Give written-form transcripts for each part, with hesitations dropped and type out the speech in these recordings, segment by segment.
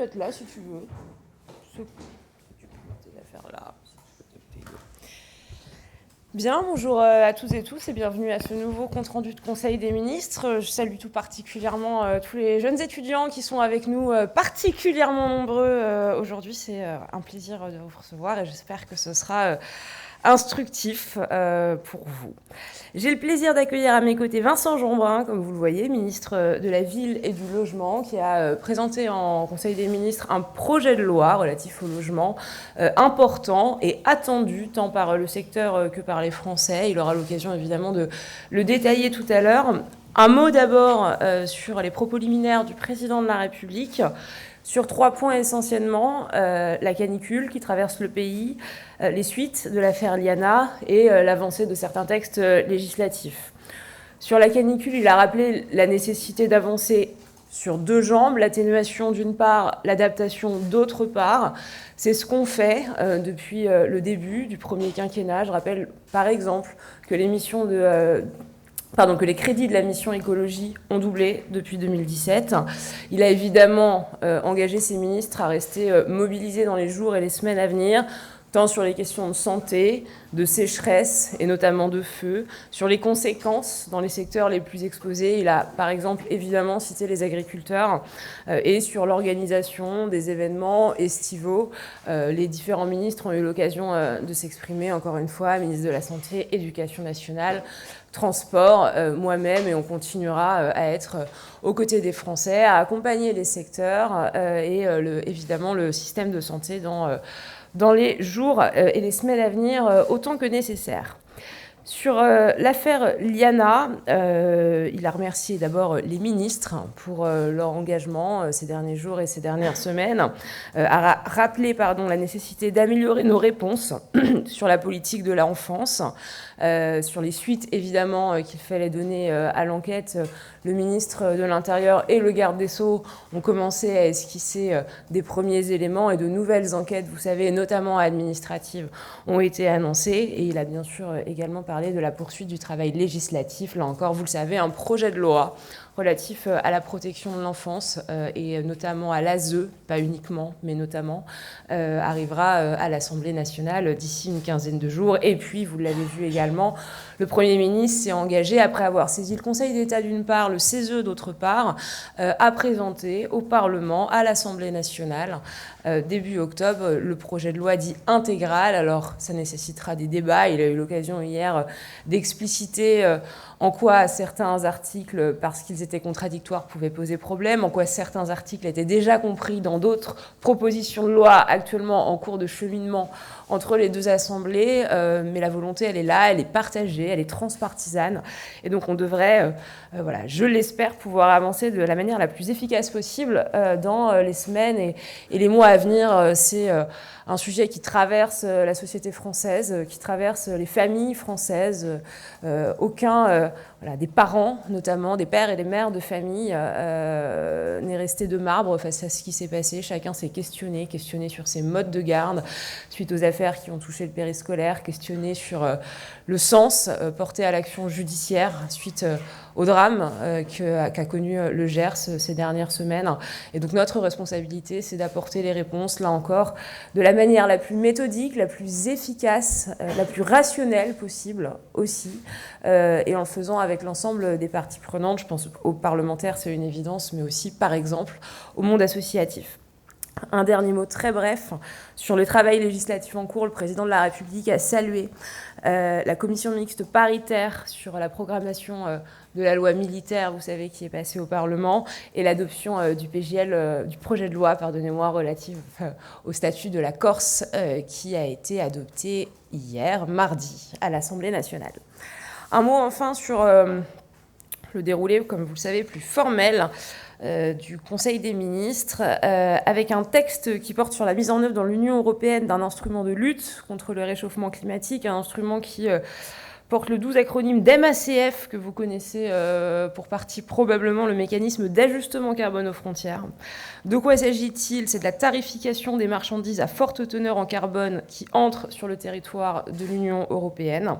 mettre là si tu veux. Tu peux mettre l'affaire là. Bien, bonjour à toutes et tous et bienvenue à ce nouveau compte-rendu de Conseil des ministres. Je salue tout particulièrement tous les jeunes étudiants qui sont avec nous particulièrement nombreux aujourd'hui. C'est un plaisir de vous recevoir et j'espère que ce sera instructif pour vous. J'ai le plaisir d'accueillir à mes côtés Vincent Jeanbrun, comme vous le voyez, ministre de la Ville et du Logement, qui a présenté en Conseil des ministres un projet de loi relatif au logement important et attendu tant par le secteur que par les Français. Il aura l'occasion évidemment de le détailler tout à l'heure. Un mot d'abord sur les propos liminaires du président de la République. Sur 3 points essentiellement, la canicule qui traverse le pays, les suites de l'affaire Liana et l'avancée de certains textes législatifs. Sur la canicule, il a rappelé la nécessité d'avancer sur 2 jambes, l'atténuation d'une part, l'adaptation d'autre part. C'est ce qu'on fait depuis le début du premier quinquennat. Je rappelle par exemple que que les crédits de la mission écologie ont doublé depuis 2017. Il a évidemment engagé ses ministres à rester mobilisés dans les jours et les semaines à venir, tant sur les questions de santé, de sécheresse et notamment de feu, sur les conséquences dans les secteurs les plus exposés. Il a par exemple évidemment cité les agriculteurs et sur l'organisation des événements estivaux. Les différents ministres ont eu l'occasion de s'exprimer, encore une fois, ministre de la Santé, Éducation nationale, Transport, moi-même, et on continuera à être aux côtés des Français, à accompagner les secteurs et évidemment le système de santé dans les jours et les semaines à venir autant que nécessaire. Sur l'affaire Liana, il a remercié d'abord les ministres pour leur engagement ces derniers jours et ces dernières semaines, a rappelé la nécessité d'améliorer nos réponses sur la politique de l'enfance, sur les suites évidemment qu'il fallait donner à l'enquête. Le ministre de l'Intérieur et le garde des Sceaux ont commencé à esquisser des premiers éléments et de nouvelles enquêtes, vous savez, notamment administratives, ont été annoncées. Et il a bien sûr également parlé de la poursuite du travail législatif. Là encore, vous le savez, un projet de loi relatif à la protection de l'enfance et notamment à l'ASE, pas uniquement, mais notamment, arrivera à l'Assemblée nationale d'ici une quinzaine de jours. Et puis, vous l'avez vu également, le Premier ministre s'est engagé, après avoir saisi le Conseil d'État d'une part, le CESE d'autre part, à présenter au Parlement, à l'Assemblée nationale, début octobre, le projet de loi dit intégral. Alors, ça nécessitera des débats. Il a eu l'occasion hier d'expliciter en quoi certains articles, parce qu'ils étaient contradictoires, pouvaient poser problème, en quoi certains articles étaient déjà compris dans d'autres propositions de loi actuellement en cours de cheminement entre les deux assemblées, mais la volonté, elle est là, elle est partagée, elle est transpartisane, et donc on devrait, je l'espère, pouvoir avancer de la manière la plus efficace possible dans les semaines et les mois à venir. C'est un sujet qui traverse la société française, qui traverse les familles françaises. Aucun des parents, notamment des pères et des mères de famille, n'est resté de marbre face à ce qui s'est passé. Chacun s'est questionné sur ses modes de garde suite aux affaires qui ont touché le périscolaire, questionné sur le sens porté à l'action judiciaire suite au drame qu'a connu le Gers ces dernières semaines. Et donc notre responsabilité, c'est d'apporter les réponses, là encore, de la manière la plus méthodique, la plus efficace, la plus rationnelle possible aussi, et en le faisant avec l'ensemble des parties prenantes. Je pense aux parlementaires, c'est une évidence, mais aussi, par exemple, au monde associatif. Un dernier mot très bref sur le travail législatif en cours. Le président de la République a salué la commission mixte paritaire sur la programmation de la loi militaire, vous savez, qui est passée au Parlement, et l'adoption du projet de loi, relatif au statut de la Corse, qui a été adopté hier, mardi, à l'Assemblée nationale. Un mot enfin sur le déroulé, comme vous le savez, plus formel du Conseil des ministres, avec un texte qui porte sur la mise en œuvre dans l'Union européenne d'un instrument de lutte contre le réchauffement climatique, un instrument qui porte le doux acronyme d'MACF, que vous connaissez pour partie probablement, le mécanisme d'ajustement carbone aux frontières. De quoi s'agit-il? C'est de la tarification des marchandises à forte teneur en carbone qui entrent sur le territoire de l'Union européenne.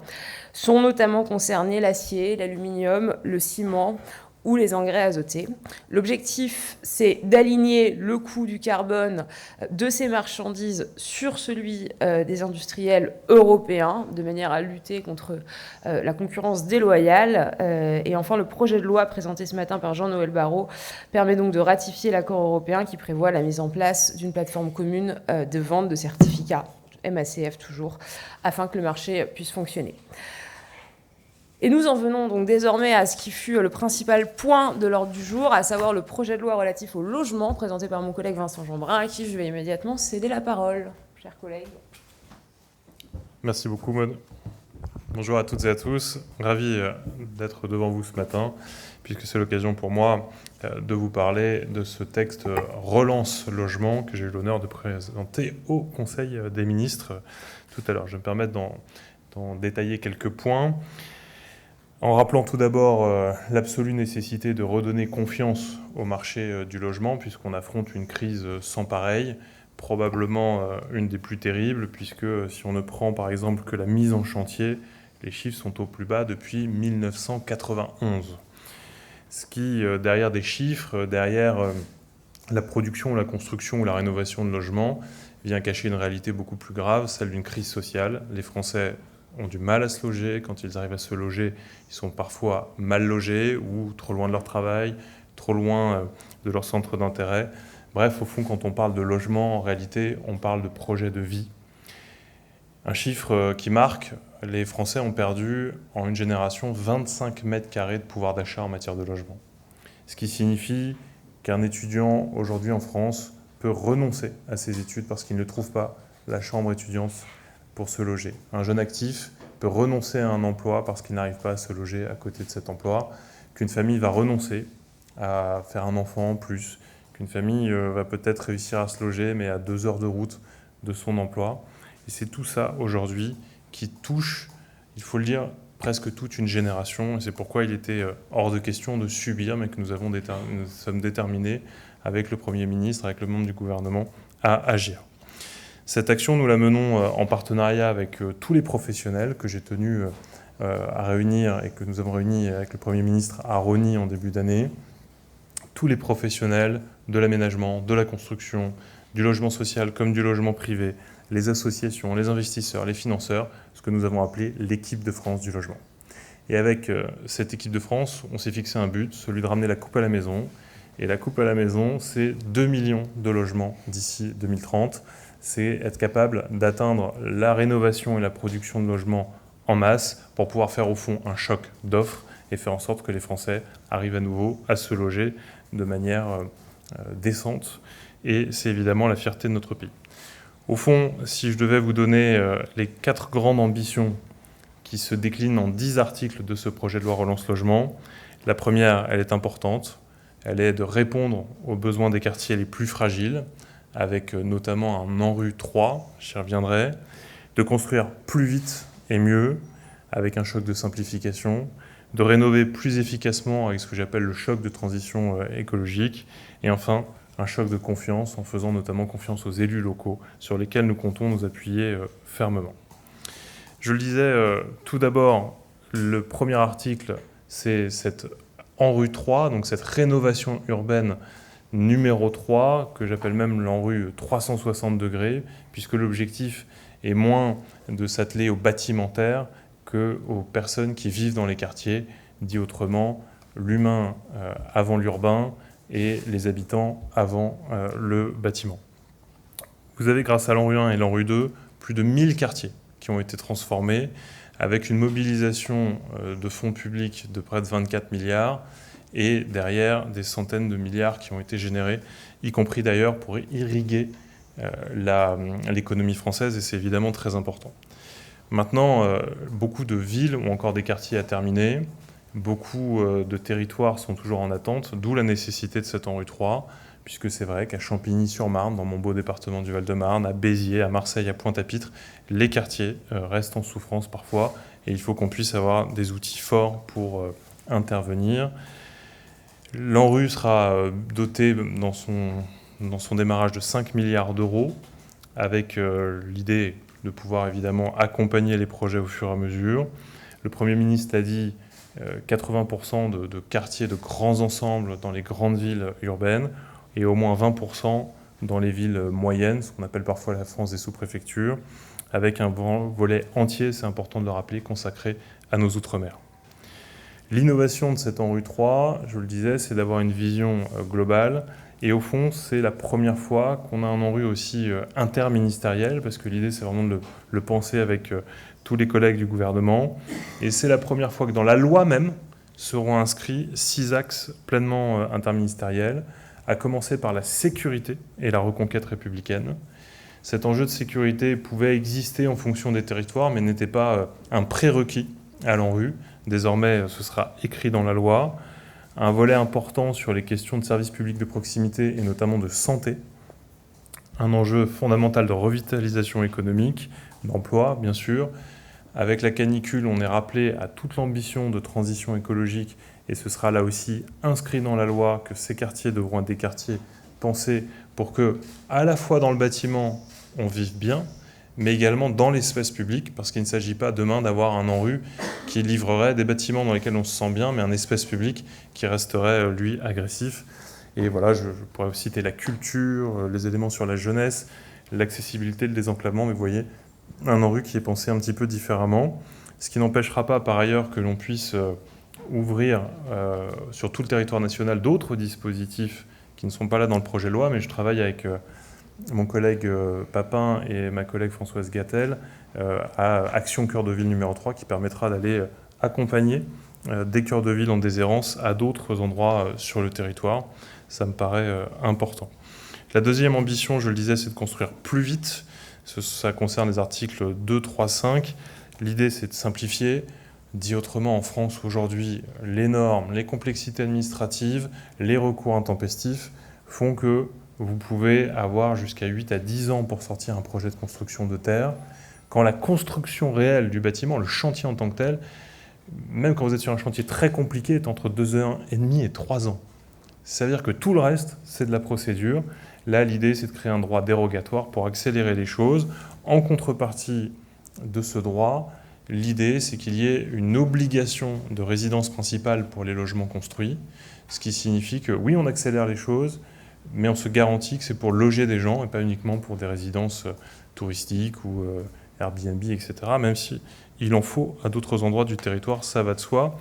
Sont notamment concernés l'acier, l'aluminium, le ciment ou les engrais azotés. L'objectif, c'est d'aligner le coût du carbone de ces marchandises sur celui des industriels européens, de manière à lutter contre la concurrence déloyale. Et enfin, le projet de loi présenté ce matin par Jean-Noël Barrot permet donc de ratifier l'accord européen qui prévoit la mise en place d'une plateforme commune de vente de certificats, MACF toujours, afin que le marché puisse fonctionner. Et nous en venons donc désormais à ce qui fut le principal point de l'ordre du jour, à savoir le projet de loi relatif au logement, présenté par mon collègue Vincent Jeanbrun, à qui je vais immédiatement céder la parole. Chers collègues. Merci beaucoup, Maud. Bonjour à toutes et à tous. Ravi d'être devant vous ce matin, puisque c'est l'occasion pour moi de vous parler de ce texte Relance Logement que j'ai eu l'honneur de présenter au Conseil des ministres tout à l'heure. Je vais me permettre d'en détailler quelques points. En rappelant tout d'abord l'absolue nécessité de redonner confiance au marché du logement, puisqu'on affronte une crise sans pareille, probablement une des plus terribles, puisque si on ne prend par exemple que la mise en chantier, les chiffres sont au plus bas depuis 1991. Ce qui, derrière des chiffres, derrière la production, la construction ou la rénovation de logements, vient cacher une réalité beaucoup plus grave, celle d'une crise sociale. Les Français ont du mal à se loger. Quand ils arrivent à se loger, ils sont parfois mal logés ou trop loin de leur travail, trop loin de leur centre d'intérêt. Bref, au fond, quand on parle de logement, en réalité, on parle de projet de vie. Un chiffre qui marque, les Français ont perdu en une génération 25 mètres carrés de pouvoir d'achat en matière de logement. Ce qui signifie qu'un étudiant aujourd'hui en France peut renoncer à ses études parce qu'il ne trouve pas la chambre étudiante pour se loger. Un jeune actif peut renoncer à un emploi parce qu'il n'arrive pas à se loger à côté de cet emploi, qu'une famille va renoncer à faire un enfant en plus, qu'une famille va peut-être réussir à se loger mais à 2 heures de route de son emploi. Et c'est tout ça aujourd'hui qui touche, il faut le dire, presque toute une génération. Et c'est pourquoi il était hors de question de subir, mais que nous sommes déterminés avec le Premier ministre, avec le membre du gouvernement, à agir. Cette action, nous la menons en partenariat avec tous les professionnels que j'ai tenu à réunir et que nous avons réunis avec le Premier ministre à Rosny en début d'année. Tous les professionnels de l'aménagement, de la construction, du logement social comme du logement privé, les associations, les investisseurs, les financeurs, ce que nous avons appelé l'équipe de France du logement. Et avec cette équipe de France, on s'est fixé un but, celui de ramener la coupe à la maison. Et la coupe à la maison, c'est 2 millions de logements d'ici 2030. C'est être capable d'atteindre la rénovation et la production de logements en masse pour pouvoir faire au fond un choc d'offres et faire en sorte que les Français arrivent à nouveau à se loger de manière décente. Et c'est évidemment la fierté de notre pays. Au fond, si je devais vous donner les 4 grandes ambitions qui se déclinent en 10 articles de ce projet de loi Relance Logement, la première, elle est importante. Elle est de répondre aux besoins des quartiers les plus fragiles, avec notamment un ANRU 3, j'y reviendrai, de construire plus vite et mieux, avec un choc de simplification, de rénover plus efficacement avec ce que j'appelle le choc de transition écologique, et enfin, un choc de confiance en faisant notamment confiance aux élus locaux sur lesquels nous comptons nous appuyer fermement. Je le disais, tout d'abord, le premier article, c'est cette ANRU 3, donc cette rénovation urbaine numéro 3, que j'appelle même l'ANRU 360 degrés, puisque l'objectif est moins de s'atteler aux bâtimentaires qu'aux personnes qui vivent dans les quartiers, dit autrement, l'humain avant l'urbain et les habitants avant le bâtiment. Vous avez, grâce à l'ANRU 1 et l'ANRU 2, plus de 1000 quartiers qui ont été transformés, avec une mobilisation de fonds publics de près de 24 milliards, et derrière des centaines de milliards qui ont été générés, y compris d'ailleurs pour irriguer l'économie française, et c'est évidemment très important. Maintenant, beaucoup de villes ont encore des quartiers à terminer, beaucoup de territoires sont toujours en attente, d'où la nécessité de cette ANRU 3, puisque c'est vrai qu'à Champigny-sur-Marne, dans mon beau département du Val-de-Marne, à Béziers, à Marseille, à Pointe-à-Pitre, les quartiers restent en souffrance parfois, et il faut qu'on puisse avoir des outils forts pour intervenir. L'ANRU sera doté dans son démarrage de 5 milliards d'euros, avec l'idée de pouvoir évidemment accompagner les projets au fur et à mesure. Le Premier ministre a dit 80% de quartiers, de grands ensembles dans les grandes villes urbaines et au moins 20% dans les villes moyennes, ce qu'on appelle parfois la France des sous-préfectures, avec un volet entier, c'est important de le rappeler, consacré à nos outre-mer. L'innovation de cette ANRU 3, je le disais, c'est d'avoir une vision globale. Et au fond, c'est la première fois qu'on a un ANRU aussi interministériel, parce que l'idée, c'est vraiment de le penser avec tous les collègues du gouvernement. Et c'est la première fois que dans la loi même seront inscrits 6 axes pleinement interministériels, à commencer par la sécurité et la reconquête républicaine. Cet enjeu de sécurité pouvait exister en fonction des territoires, mais n'était pas un prérequis à l'ANRU. Désormais, ce sera écrit dans la loi. Un volet important sur les questions de services publics de proximité et notamment de santé. Un enjeu fondamental de revitalisation économique, d'emploi, bien sûr. Avec la canicule, on est rappelé à toute l'ambition de transition écologique et ce sera là aussi inscrit dans la loi que ces quartiers devront être des quartiers pensés pour que, à la fois dans le bâtiment, on vive bien, mais également dans l'espace public, parce qu'il ne s'agit pas demain d'avoir un ANRU qui livrerait des bâtiments dans lesquels on se sent bien, mais un espace public qui resterait, lui, agressif. Et voilà, je pourrais aussi citer la culture, les éléments sur la jeunesse, l'accessibilité, le désenclavement, mais vous voyez, un ANRU qui est pensé un petit peu différemment, ce qui n'empêchera pas par ailleurs que l'on puisse ouvrir sur tout le territoire national d'autres dispositifs qui ne sont pas là dans le projet de loi, mais je travaille avec mon collègue Papin et ma collègue Françoise Gattel à Action Cœur de Ville numéro 3 qui permettra d'aller accompagner des cœurs de ville en déshérence à d'autres endroits sur le territoire. Ça me paraît important. La deuxième ambition, je le disais, c'est de construire plus vite. Ça concerne les articles 2, 3, 5. L'idée, c'est de simplifier. Dit autrement, en France, aujourd'hui, les normes, les complexités administratives, les recours intempestifs font que vous pouvez avoir jusqu'à 8 à 10 ans pour sortir un projet de construction de terre. Quand la construction réelle du bâtiment, le chantier en tant que tel, même quand vous êtes sur un chantier très compliqué, est entre 2 ans et demi et 3 ans. Ça veut dire que tout le reste, c'est de la procédure. Là, l'idée, c'est de créer un droit dérogatoire pour accélérer les choses. En contrepartie de ce droit, l'idée, c'est qu'il y ait une obligation de résidence principale pour les logements construits, ce qui signifie que oui, on accélère les choses, mais on se garantit que c'est pour loger des gens et pas uniquement pour des résidences touristiques ou Airbnb, etc. Même si il en faut à d'autres endroits du territoire, ça va de soi.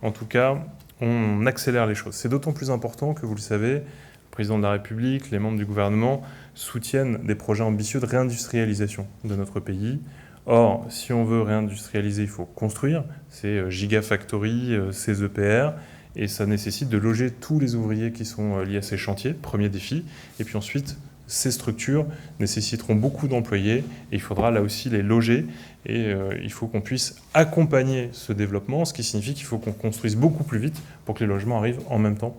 En tout cas, on accélère les choses. C'est d'autant plus important que, vous le savez, le président de la République, les membres du gouvernement soutiennent des projets ambitieux de réindustrialisation de notre pays. Or, si on veut réindustrialiser, il faut construire. C'est Gigafactory, ces EPR. Et ça nécessite de loger tous les ouvriers qui sont liés à ces chantiers, premier défi. Et puis ensuite, ces structures nécessiteront beaucoup d'employés et il faudra là aussi les loger. Et il faut qu'on puisse accompagner ce développement, ce qui signifie qu'il faut qu'on construise beaucoup plus vite pour que les logements arrivent en même temps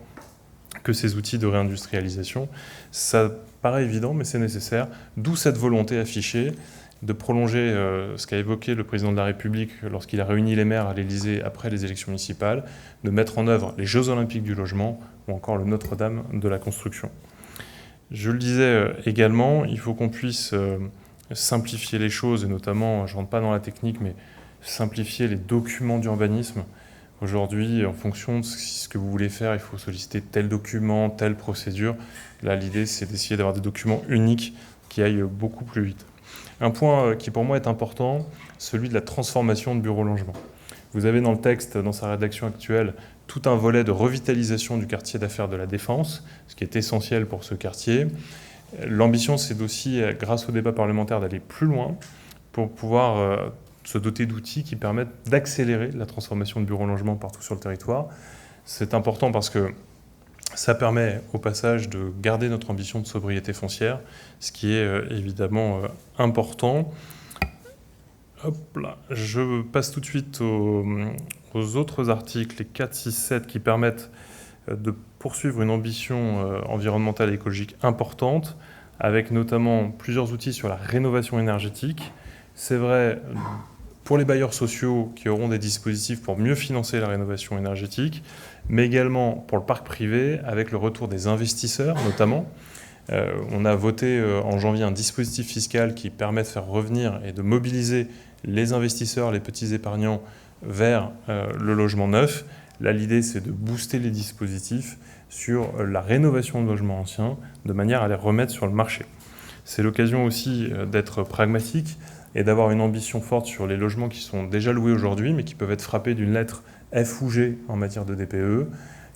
que ces outils de réindustrialisation. Ça paraît évident, mais c'est nécessaire. D'où cette volonté affichée de prolonger ce qu'a évoqué le président de la République lorsqu'il a réuni les maires à l'Élysée après les élections municipales, de mettre en œuvre les Jeux Olympiques du logement ou encore le Notre-Dame de la construction. Je le disais également, il faut qu'on puisse simplifier les choses, et notamment, je ne rentre pas dans la technique, mais simplifier les documents d'urbanisme. Aujourd'hui, en fonction de ce que vous voulez faire, il faut solliciter tel document, telle procédure. Là, l'idée, c'est d'essayer d'avoir des documents uniques qui aillent beaucoup plus vite. Un point qui pour moi est important, celui de la transformation de bureaux logement. Vous avez dans le texte, dans sa rédaction actuelle, tout un volet de revitalisation du quartier d'affaires de la Défense, ce qui est essentiel pour ce quartier. L'ambition, c'est aussi, grâce au débat parlementaire, d'aller plus loin pour pouvoir se doter d'outils qui permettent d'accélérer la transformation de bureaux logement partout sur le territoire. C'est important parce que ça permet au passage de garder notre ambition de sobriété foncière, ce qui est évidemment important. Hop là. Je passe tout de suite aux autres articles, les 4, 6, 7, qui permettent de poursuivre une ambition environnementale et écologique importante, avec notamment plusieurs outils sur la rénovation énergétique. C'est vrai pour les bailleurs sociaux qui auront des dispositifs pour mieux financer la rénovation énergétique, mais également pour le parc privé, avec le retour des investisseurs notamment. On a voté en janvier un dispositif fiscal qui permet de faire revenir et de mobiliser les investisseurs, les petits épargnants vers le logement neuf. Là, l'idée, c'est de booster les dispositifs sur la rénovation de logements anciens, de manière à les remettre sur le marché. C'est l'occasion aussi d'être pragmatique et d'avoir une ambition forte sur les logements qui sont déjà loués aujourd'hui, mais qui peuvent être frappés d'une lettre F ou G en matière de DPE.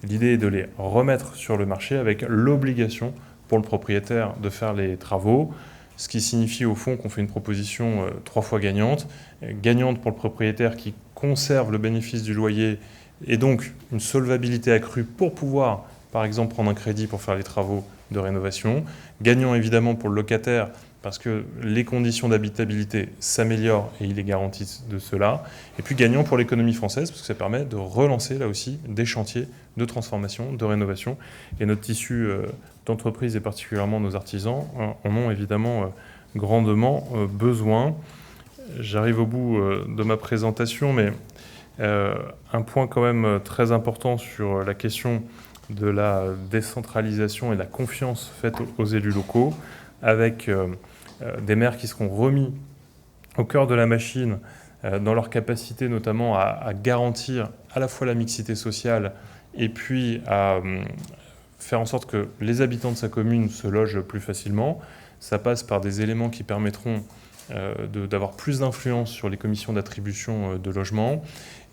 L'idée est de les remettre sur le marché avec l'obligation pour le propriétaire de faire les travaux, ce qui signifie au fond qu'on fait une proposition 3 fois gagnante. Gagnante pour le propriétaire qui conserve le bénéfice du loyer et donc une solvabilité accrue pour pouvoir, par exemple, prendre un crédit pour faire les travaux de rénovation. Gagnant évidemment pour le locataire parce que les conditions d'habitabilité s'améliorent et il est garanti de cela. Et puis gagnant pour l'économie française parce que ça permet de relancer là aussi des chantiers de transformation, de rénovation. Et notre tissu d'entreprise et particulièrement nos artisans en ont évidemment grandement besoin. J'arrive au bout de ma présentation, mais un point quand même très important sur la question de la décentralisation et de la confiance faite aux élus locaux, avec des maires qui seront remis au cœur de la machine dans leur capacité notamment à garantir à la fois la mixité sociale et puis à faire en sorte que les habitants de sa commune se logent plus facilement. Ça passe par des éléments qui permettront d'avoir plus d'influence sur les commissions d'attribution de logements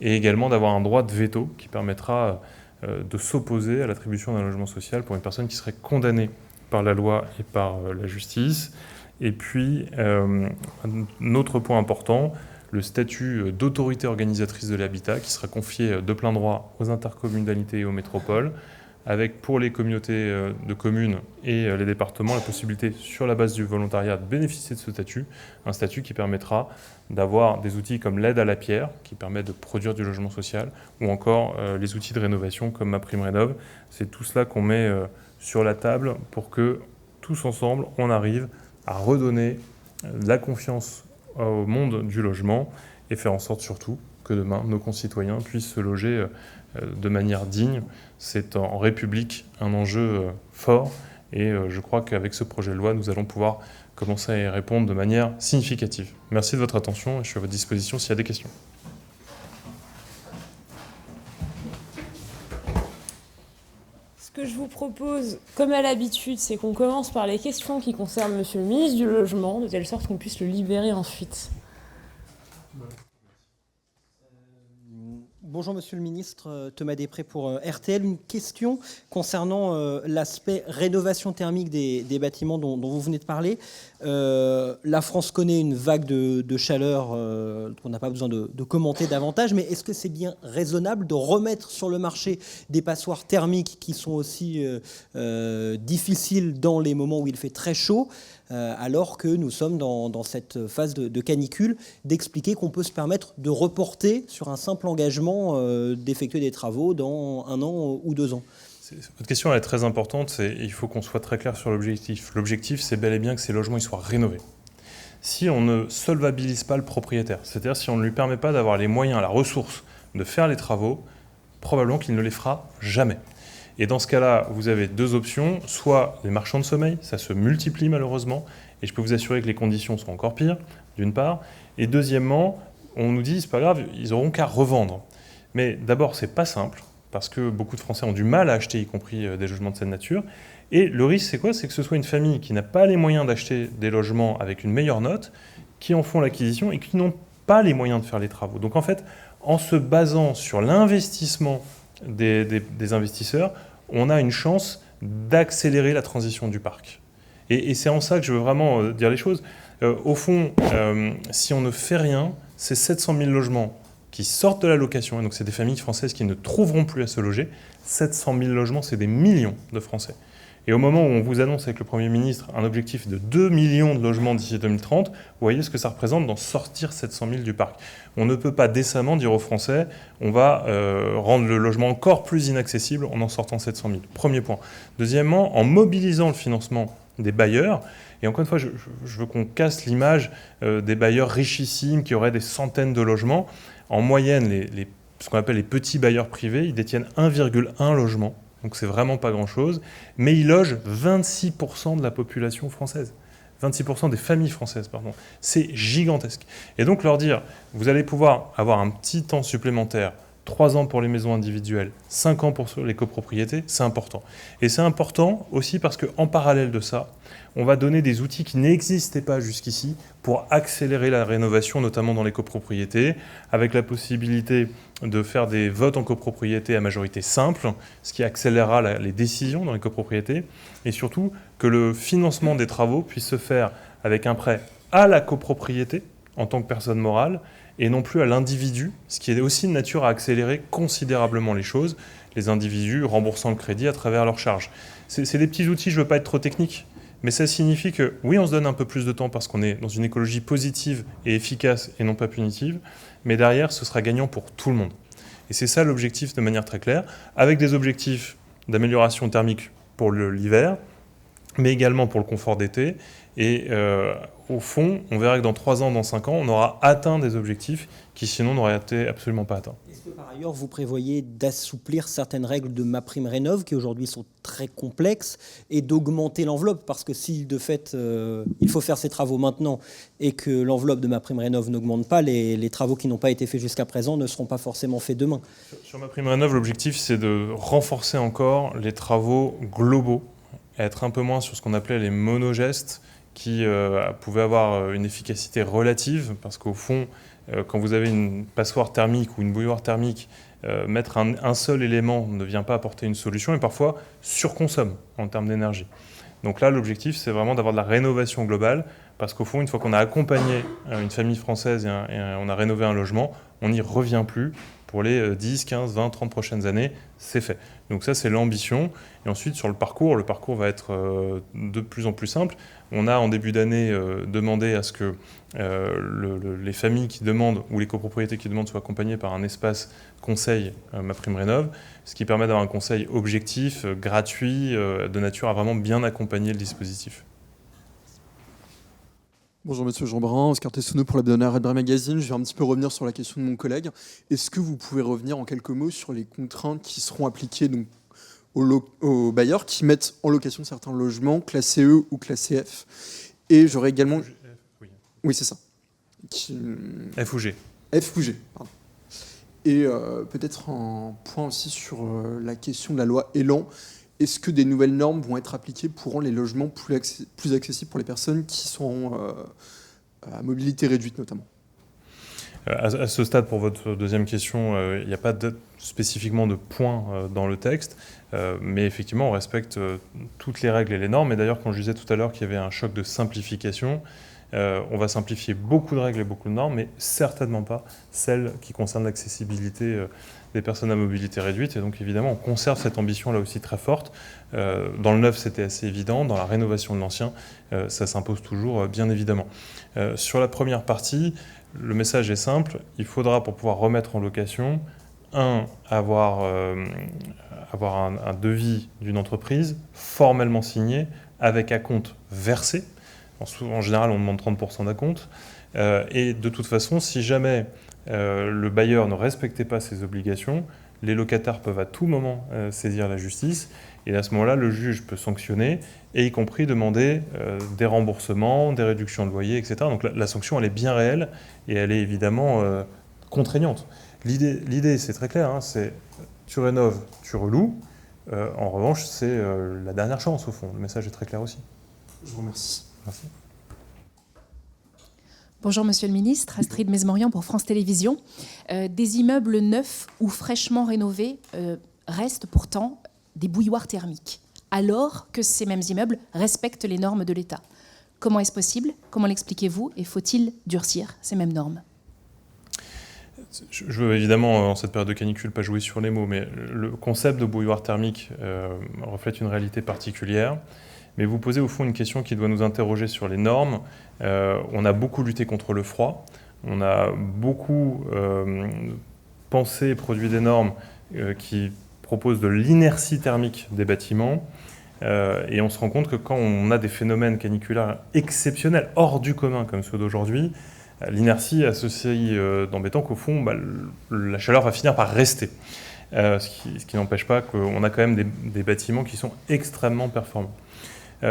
et également d'avoir un droit de veto qui permettra de s'opposer à l'attribution d'un logement social pour une personne qui serait condamnée par la loi et par la justice. Et puis, un autre point important, le statut d'autorité organisatrice de l'habitat qui sera confié de plein droit aux intercommunalités et aux métropoles, avec pour les communautés de communes et les départements la possibilité, sur la base du volontariat, de bénéficier de ce statut, un statut qui permettra d'avoir des outils comme l'aide à la pierre, qui permet de produire du logement social, ou encore les outils de rénovation comme MaPrimeRénov'. C'est tout cela qu'on met sur la table pour que, tous ensemble, on arrive à redonner de la confiance au monde du logement et faire en sorte surtout que demain, nos concitoyens puissent se loger de manière digne. C'est en République un enjeu fort et je crois qu'avec ce projet de loi, nous allons pouvoir commencer à y répondre de manière significative. Merci de votre attention et je suis à votre disposition s'il y a des questions. Ce que je vous propose, comme à l'habitude, c'est qu'on commence par les questions qui concernent Monsieur le ministre du Logement, de telle sorte qu'on puisse le libérer ensuite. Bonjour Monsieur le Ministre, Thomas Després pour RTL. Une question concernant l'aspect rénovation thermique des bâtiments dont vous venez de parler. La France connaît une vague de chaleur qu'on n'a pas besoin de commenter davantage, mais est-ce que c'est bien raisonnable de remettre sur le marché des passoires thermiques qui sont aussi difficiles dans les moments où il fait très chaud, alors que nous sommes dans cette phase de canicule, d'expliquer qu'on peut se permettre de reporter sur un simple engagement d'effectuer des travaux dans 1 an ou 2 ans. Votre question elle est très importante et il faut qu'on soit très clair sur l'objectif. L'objectif, c'est bel et bien que ces logements ils soient rénovés. Si on ne solvabilise pas le propriétaire, c'est-à-dire si on ne lui permet pas d'avoir les moyens, la ressource de faire les travaux, probablement qu'il ne les fera jamais. Et dans ce cas-là, vous avez 2 options, soit les marchands de sommeil, ça se multiplie malheureusement, et je peux vous assurer que les conditions seront encore pires, d'une part, et deuxièmement, on nous dit, c'est pas grave, ils n'auront qu'à revendre. Mais d'abord, c'est pas simple, parce que beaucoup de Français ont du mal à acheter, y compris des logements de cette nature, et le risque, c'est quoi? C'est que ce soit une famille qui n'a pas les moyens d'acheter des logements avec une meilleure note, qui en font l'acquisition et qui n'ont pas les moyens de faire les travaux. Donc en fait, en se basant sur l'investissement des investisseurs, on a une chance d'accélérer la transition du parc. Et c'est en ça que je veux vraiment dire les choses. Au fond, si on ne fait rien, c'est 700 000 logements qui sortent de la location, et donc c'est des familles françaises qui ne trouveront plus à se loger. 700 000 logements, c'est des millions de Français. Et au moment où on vous annonce avec le Premier ministre un objectif de 2 millions de logements d'ici 2030, vous voyez ce que ça représente d'en sortir 700 000 du parc. On ne peut pas décemment dire aux Français on va rendre le logement encore plus inaccessible en sortant 700 000. Premier point. Deuxièmement, en mobilisant le financement des bailleurs, et encore une fois, je veux qu'on casse l'image des bailleurs richissimes qui auraient des centaines de logements. En moyenne, ce qu'on appelle les petits bailleurs privés, ils détiennent 1,1 logement. Donc c'est vraiment pas grand-chose, mais il loge 26% de la population française. 26% des familles françaises, pardon. C'est gigantesque. Et donc leur dire, vous allez pouvoir avoir un petit temps supplémentaire, 3 ans pour les maisons individuelles, 5 ans pour les copropriétés, c'est important. Et c'est important aussi parce qu'en parallèle de ça, on va donner des outils qui n'existaient pas jusqu'ici pour accélérer la rénovation, notamment dans les copropriétés, avec la possibilité de faire des votes en copropriété à majorité simple, ce qui accélérera les décisions dans les copropriétés, et surtout que le financement des travaux puisse se faire avec un prêt à la copropriété en tant que personne morale, et non plus à l'individu, ce qui est aussi de nature à accélérer considérablement les choses, les individus remboursant le crédit à travers leurs charges. C'est des petits outils, je ne veux pas être trop technique, mais ça signifie que oui, on se donne un peu plus de temps parce qu'on est dans une écologie positive et efficace et non pas punitive, mais derrière, ce sera gagnant pour tout le monde. Et c'est ça l'objectif de manière très claire, avec des objectifs d'amélioration thermique pour l'hiver, mais également pour le confort d'été. Et au fond, on verra que dans 3 ans, dans 5 ans, on aura atteint des objectifs qui sinon n'auraient été absolument pas atteints. Est-ce que par ailleurs, vous prévoyez d'assouplir certaines règles de MaPrimeRénov' qui aujourd'hui sont très complexes et d'augmenter l'enveloppe? Parce que si de fait, il faut faire ces travaux maintenant et que l'enveloppe de MaPrimeRénov' n'augmente pas, les travaux qui n'ont pas été faits jusqu'à présent ne seront pas forcément faits demain. Sur MaPrimeRénov', l'objectif, c'est de renforcer encore les travaux globaux, être un peu moins sur ce qu'on appelait les monogestes, qui pouvaient avoir une efficacité relative, parce qu'au fond, quand vous avez une passoire thermique ou une bouilloire thermique, mettre un seul élément ne vient pas apporter une solution et parfois surconsomme en termes d'énergie. Donc là, l'objectif, c'est vraiment d'avoir de la rénovation globale, parce qu'au fond, une fois qu'on a accompagné une famille française et on a rénové un logement, on n'y revient plus. Pour les 10, 15, 20, 30 prochaines années, c'est fait. Donc ça, c'est l'ambition. Et ensuite, sur le parcours va être de plus en plus simple. On a, en début d'année, demandé à ce que les familles qui demandent, ou les copropriétés qui demandent, soient accompagnées par un espace conseil MaPrimeRénov', ce qui permet d'avoir un conseil objectif, gratuit, de nature à vraiment bien accompagner le dispositif. Bonjour Monsieur Jeanbrun, Oscar Tessonneau pour l'hebdomadaire Red Brand Magazine. Je vais un petit peu revenir sur la question de mon collègue. Est-ce que vous pouvez revenir en quelques mots sur les contraintes qui seront appliquées donc, aux bailleurs qui mettent en location certains logements classés E ou classés F? Et j'aurais également... Oui, c'est ça. F ou G. F ou G, pardon. Et peut-être un point aussi sur la question de la loi Elan. Est-ce que des nouvelles normes vont être appliquées pour rendre les logements plus accessibles pour les personnes qui sont à mobilité réduite notamment? À ce stade, pour votre deuxième question, il n'y a pas spécifiquement de points dans le texte, mais effectivement, on respecte toutes les règles et les normes. Et d'ailleurs, quand je disais tout à l'heure qu'il y avait un choc de simplification, on va simplifier beaucoup de règles et beaucoup de normes, mais certainement pas celles qui concernent l'accessibilité des personnes à mobilité réduite. Et donc, évidemment, on conserve cette ambition là aussi très forte. Dans le neuf, c'était assez évident. Dans la rénovation de l'ancien, ça s'impose toujours, bien évidemment. Sur la première partie, le message est simple. Il faudra, pour pouvoir remettre en location, avoir un devis d'une entreprise formellement signé, avec acompte versé. En général, on demande 30% d'acompte. Et de toute façon, si jamais le bailleur ne respectait pas ses obligations, les locataires peuvent à tout moment saisir la justice. Et à ce moment-là, le juge peut sanctionner, et y compris demander des remboursements, des réductions de loyer, etc. Donc la sanction, elle est bien réelle, et elle est évidemment contraignante. L'idée, c'est très clair, hein, c'est tu rénoves, tu reloues. En revanche, c'est la dernière chance, au fond. Le message est très clair aussi. Je vous remercie. Merci. Bonjour Monsieur le Ministre, Astrid Mesmorian pour France Télévisions. Des immeubles neufs ou fraîchement rénovés restent pourtant des bouilloires thermiques, alors que ces mêmes immeubles respectent les normes de l'État. Comment est-ce possible? Comment l'expliquez-vous? Et faut-il durcir ces mêmes normes? Je veux évidemment, en cette période de canicule, pas jouer sur les mots, mais le concept de bouilloire thermique reflète une réalité particulière. Mais vous posez au fond une question qui doit nous interroger sur les normes. On a beaucoup lutté contre le froid. On a beaucoup pensé et produit des normes qui proposent de l'inertie thermique des bâtiments. Et on se rend compte que quand on a des phénomènes caniculaires exceptionnels, hors du commun, comme ceux d'aujourd'hui, l'inertie a ceci d'embêtant qu'au fond, la chaleur va finir par rester. Ce qui n'empêche pas qu'on a quand même des bâtiments qui sont extrêmement performants.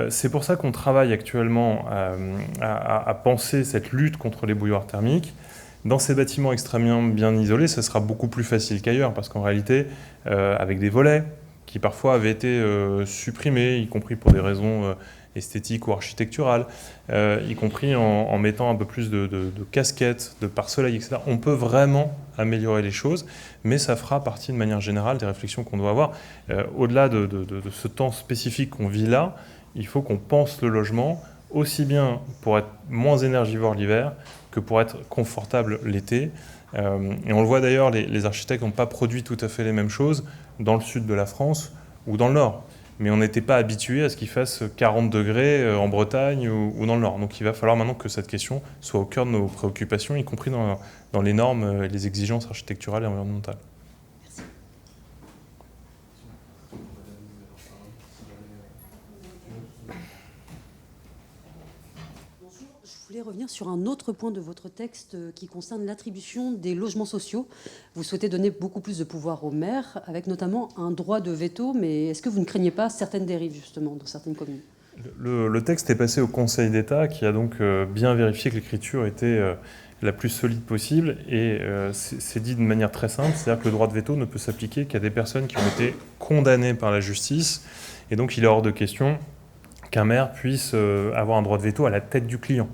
C'est pour ça qu'on travaille actuellement à penser cette lutte contre les bouilloires thermiques. Dans ces bâtiments extrêmement bien isolés, ça sera beaucoup plus facile qu'ailleurs, parce qu'en réalité, avec des volets qui parfois avaient été supprimés, y compris pour des raisons esthétiques ou architecturales, y compris en mettant un peu plus de casquettes, de pare-soleil, etc. On peut vraiment améliorer les choses, mais ça fera partie de manière générale des réflexions qu'on doit avoir. Au-delà de ce temps spécifique qu'on vit là, il faut qu'on pense le logement aussi bien pour être moins énergivore l'hiver que pour être confortable l'été. Et on le voit d'ailleurs, les architectes n'ont pas produit tout à fait les mêmes choses dans le sud de la France ou dans le nord. Mais on n'était pas habitué à ce qu'il fasse 40 degrés en Bretagne ou dans le nord. Donc il va falloir maintenant que cette question soit au cœur de nos préoccupations, y compris dans les normes et les exigences architecturales et environnementales. Je voulais revenir sur un autre point de votre texte qui concerne l'attribution des logements sociaux. Vous souhaitez donner beaucoup plus de pouvoir aux maires, avec notamment un droit de veto, mais est-ce que vous ne craignez pas certaines dérives, justement, dans certaines communes ? Le texte est passé au Conseil d'État, qui a donc bien vérifié que l'écriture était la plus solide possible, et c'est dit de manière très simple, c'est-à-dire que le droit de veto ne peut s'appliquer qu'à des personnes qui ont été condamnées par la justice, et donc il est hors de question qu'un maire puisse avoir un droit de veto à la tête du client.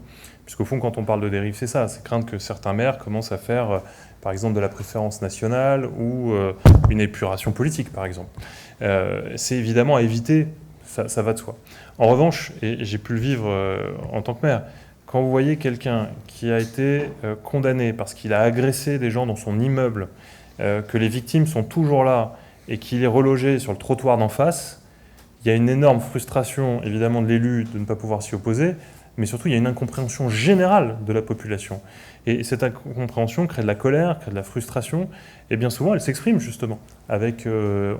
Puisqu'au fond, quand on parle de dérive, c'est ça, c'est craindre que certains maires commencent à faire, par exemple, de la préférence nationale ou une épuration politique, par exemple. C'est évidemment à éviter, ça va de soi. En revanche, et j'ai pu le vivre en tant que maire, quand vous voyez quelqu'un qui a été condamné parce qu'il a agressé des gens dans son immeuble, que les victimes sont toujours là et qu'il est relogé sur le trottoir d'en face, il y a une énorme frustration, évidemment, de l'élu de ne pas pouvoir s'y opposer, mais surtout, il y a une incompréhension générale de la population. Et cette incompréhension crée de la colère, crée de la frustration, et bien souvent, elle s'exprime justement, avec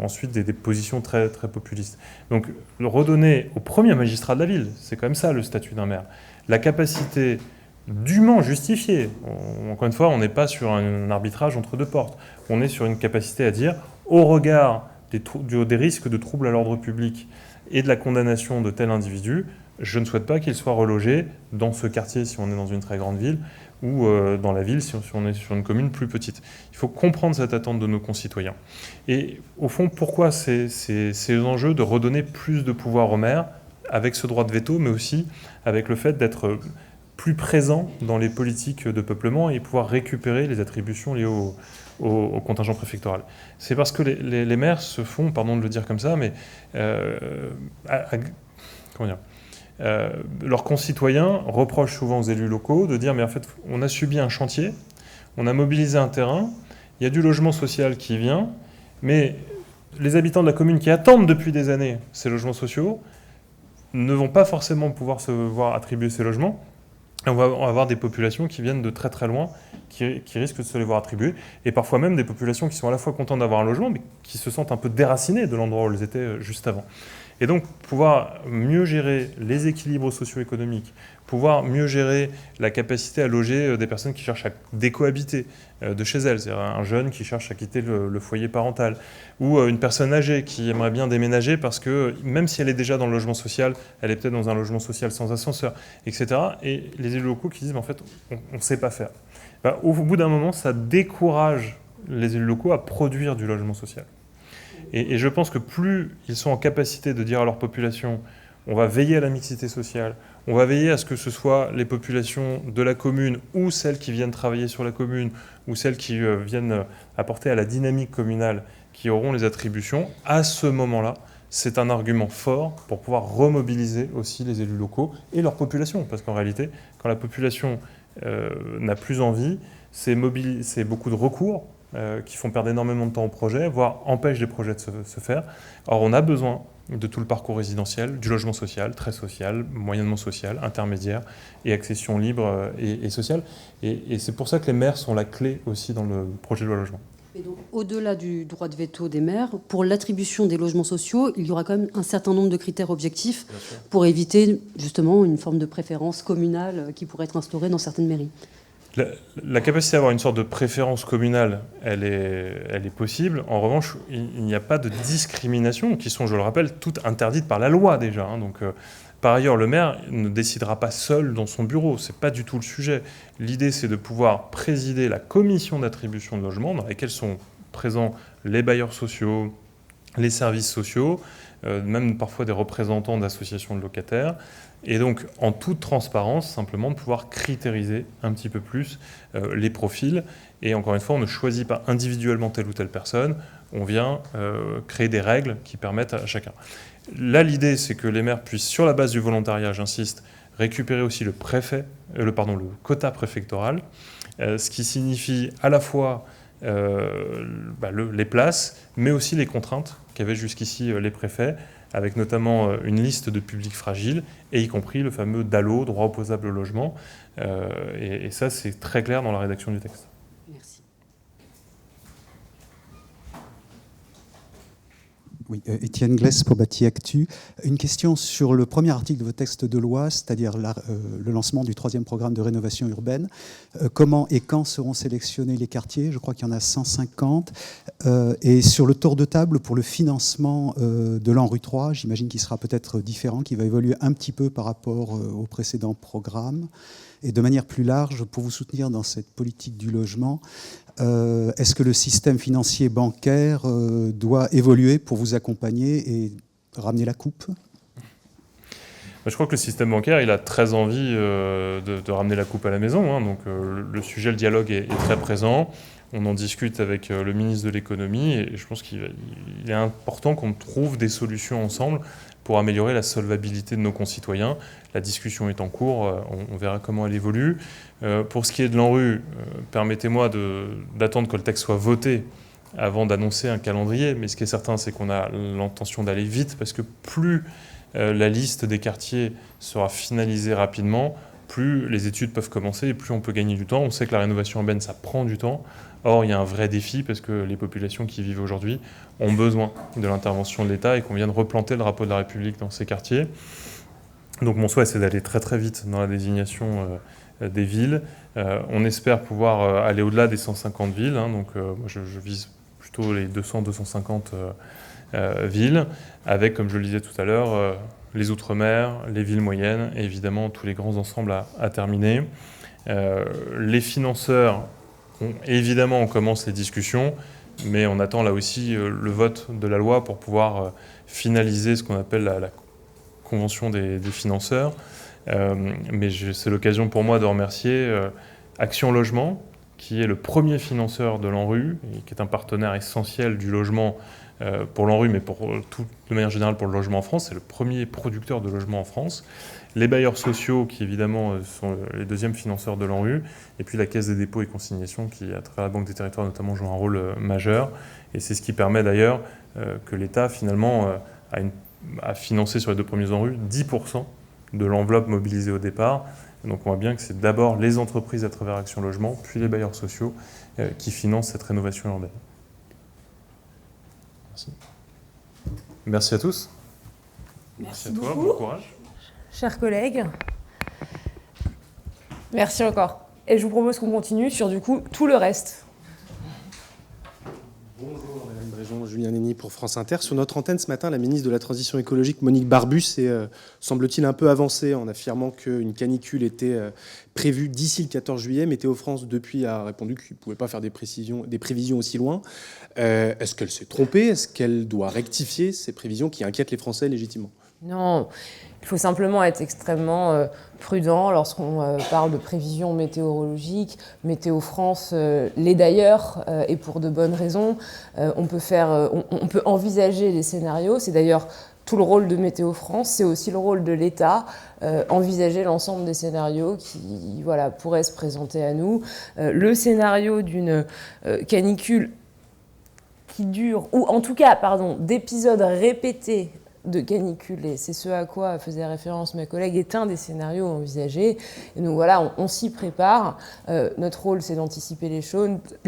ensuite des positions très, très populistes. Donc, le redonner au premier magistrat de la ville, c'est quand même ça le statut d'un maire, la capacité dûment justifiée, encore une fois, on n'est pas sur un arbitrage entre deux portes, on est sur une capacité à dire, au regard des risques de troubles à l'ordre public et de la condamnation de tel individu, je ne souhaite pas qu'il soit relogé dans ce quartier si on est dans une très grande ville ou dans la ville si on est sur une commune plus petite. Il faut comprendre cette attente de nos concitoyens. Et au fond, pourquoi ces enjeux de redonner plus de pouvoir aux maires avec ce droit de veto, mais aussi avec le fait d'être plus présent dans les politiques de peuplement et pouvoir récupérer les attributions liées au contingent préfectoral. C'est parce que les maires se font, pardon de le dire comme ça, mais comment dire, leurs concitoyens reprochent souvent aux élus locaux de dire mais en fait on a subi un chantier, on a mobilisé un terrain, il y a du logement social qui vient, mais les habitants de la commune qui attendent depuis des années ces logements sociaux ne vont pas forcément pouvoir se voir attribuer ces logements. On va avoir des populations qui viennent de très très loin, qui risquent de se les voir attribuer, et parfois même des populations qui sont à la fois contentes d'avoir un logement, mais qui se sentent un peu déracinées de l'endroit où elles étaient juste avant. Et donc, pouvoir mieux gérer les équilibres socio-économiques, pouvoir mieux gérer la capacité à loger des personnes qui cherchent à décohabiter de chez elles, c'est-à-dire un jeune qui cherche à quitter le foyer parental, ou une personne âgée qui aimerait bien déménager parce que, même si elle est déjà dans le logement social, elle est peut-être dans un logement social sans ascenseur, etc. Et les élus locaux qui disent, en fait, on ne sait pas faire. Ben, au bout d'un moment, ça décourage les élus locaux à produire du logement social. Et je pense que plus ils sont en capacité de dire à leur population on va veiller à la mixité sociale, on va veiller à ce que ce soit les populations de la commune ou celles qui viennent travailler sur la commune ou celles qui viennent apporter à la dynamique communale qui auront les attributions, à ce moment-là, c'est un argument fort pour pouvoir remobiliser aussi les élus locaux et leur population. Parce qu'en réalité, quand la population n'a plus envie, c'est beaucoup de recours qui font perdre énormément de temps au projet, voire empêchent les projets de se faire. Or, on a besoin de tout le parcours résidentiel, du logement social, très social, moyennement social, intermédiaire, et accession libre et sociale. Et c'est pour ça que les maires sont la clé aussi dans le projet de loi logement. Et donc, au-delà du droit de veto des maires, pour l'attribution des logements sociaux, il y aura quand même un certain nombre de critères objectifs pour éviter justement une forme de préférence communale qui pourrait être instaurée dans certaines mairies. La capacité à avoir une sorte de préférence communale, elle est possible. En revanche, il n'y a pas de discriminations qui sont, je le rappelle, toutes interdites par la loi déjà. Donc, par ailleurs, le maire ne décidera pas seul dans son bureau. Ce n'est pas du tout le sujet. L'idée, c'est de pouvoir présider la commission d'attribution de logement dans laquelle sont présents les bailleurs sociaux, les services sociaux, même parfois des représentants d'associations de locataires. Et donc, en toute transparence, simplement de pouvoir critériser un petit peu plus les profils. Et encore une fois, on ne choisit pas individuellement telle ou telle personne, on vient créer des règles qui permettent à chacun. Là, l'idée, c'est que les maires puissent, sur la base du volontariat, j'insiste, récupérer aussi le quota préfectoral, ce qui signifie à la fois les places, mais aussi les contraintes qu'avaient jusqu'ici les préfets, avec notamment une liste de publics fragiles, et y compris le fameux DALO, droit opposable au logement. Et ça, c'est très clair dans la rédaction du texte. Merci. Oui, Étienne Glès pour Bâti Actu. Une question sur le premier article de votre texte de loi, c'est-à-dire le lancement du 3e programme de rénovation urbaine. Comment et quand seront sélectionnés les quartiers? Je crois qu'il y en a 150. Et sur le tour de table pour le financement de l'ANRU 3, j'imagine qu'il sera peut-être différent, qu'il va évoluer un petit peu par rapport au précédent programme. Et de manière plus large, pour vous soutenir dans cette politique du logement, est-ce que le système financier bancaire doit évoluer pour vous accompagner et ramener la coupe? Je crois que le système bancaire, il a très envie de ramener la coupe à la maison. Donc le sujet, le dialogue est très présent. On en discute avec le ministre de l'économie et je pense qu'il est important qu'on trouve des solutions ensemble pour améliorer la solvabilité de nos concitoyens. La discussion est en cours, on verra comment elle évolue. Pour ce qui est de l'ANRU, permettez-moi d'attendre que le texte soit voté avant d'annoncer un calendrier, mais ce qui est certain, c'est qu'on a l'intention d'aller vite, parce que plus la liste des quartiers sera finalisée rapidement, plus les études peuvent commencer et plus on peut gagner du temps. On sait que la rénovation urbaine, ça prend du temps. Or, il y a un vrai défi parce que les populations qui vivent aujourd'hui ont besoin de l'intervention de l'État et qu'on vient de replanter le drapeau de la République dans ces quartiers. Donc mon souhait, c'est d'aller très très vite dans la désignation des villes. On espère pouvoir aller au-delà des 150 villes. Donc moi, je vise plutôt les 200-250 villes, avec, comme je le disais tout à l'heure, les Outre-mer, les villes moyennes et évidemment tous les grands ensembles à terminer. Les financeurs, évidemment, on commence les discussions, mais on attend là aussi le vote de la loi pour pouvoir finaliser ce qu'on appelle la convention des financeurs. Mais c'est l'occasion pour moi de remercier Action Logement, qui est le premier financeur de l'ANRU, et qui est un partenaire essentiel du logement pour l'ANRU, mais de manière générale pour le logement en France. C'est le premier producteur de logement en France. Les bailleurs sociaux, qui évidemment sont les deuxièmes financeurs de l'ANRU, et puis la Caisse des dépôts et consignations, qui, à travers la Banque des territoires notamment, joue un rôle majeur. Et c'est ce qui permet d'ailleurs que l'État, finalement, a financé sur les 2 premiers ANRU 10% de l'enveloppe mobilisée au départ. Donc on voit bien que c'est d'abord les entreprises à travers Action Logement, puis les bailleurs sociaux qui financent cette rénovation urbaine. Merci. Merci à tous. Merci à toi, beaucoup. bon courage. Chers collègues, merci encore. Et je vous propose qu'on continue sur, du coup, tout le reste. Bonjour, Madame Bréjon, Julien Nény pour France Inter. Sur notre antenne ce matin, la ministre de la Transition écologique, Monique Barbus, est, semble-t-il, un peu avancée en affirmant qu'une canicule était prévue d'ici le 14 juillet. Météo France, depuis, a répondu qu'il ne pouvait pas faire des prévisions aussi loin. Est-ce qu'elle s'est trompée? Est-ce qu'elle doit rectifier ces prévisions qui inquiètent les Français légitimement? Non, il faut simplement être extrêmement prudent lorsqu'on parle de prévisions météorologiques. Météo France l'est d'ailleurs, et pour de bonnes raisons. On peut envisager des scénarios. C'est d'ailleurs tout le rôle de Météo France. C'est aussi le rôle de l'État, envisager l'ensemble des scénarios qui pourraient se présenter à nous. Le scénario d'une canicule qui dure, ou en tout cas, d'épisodes répétés de canicule, et c'est ce à quoi faisait référence ma collègue, est un des scénarios envisagés. Et donc voilà, on s'y prépare. Notre rôle, c'est d'anticiper les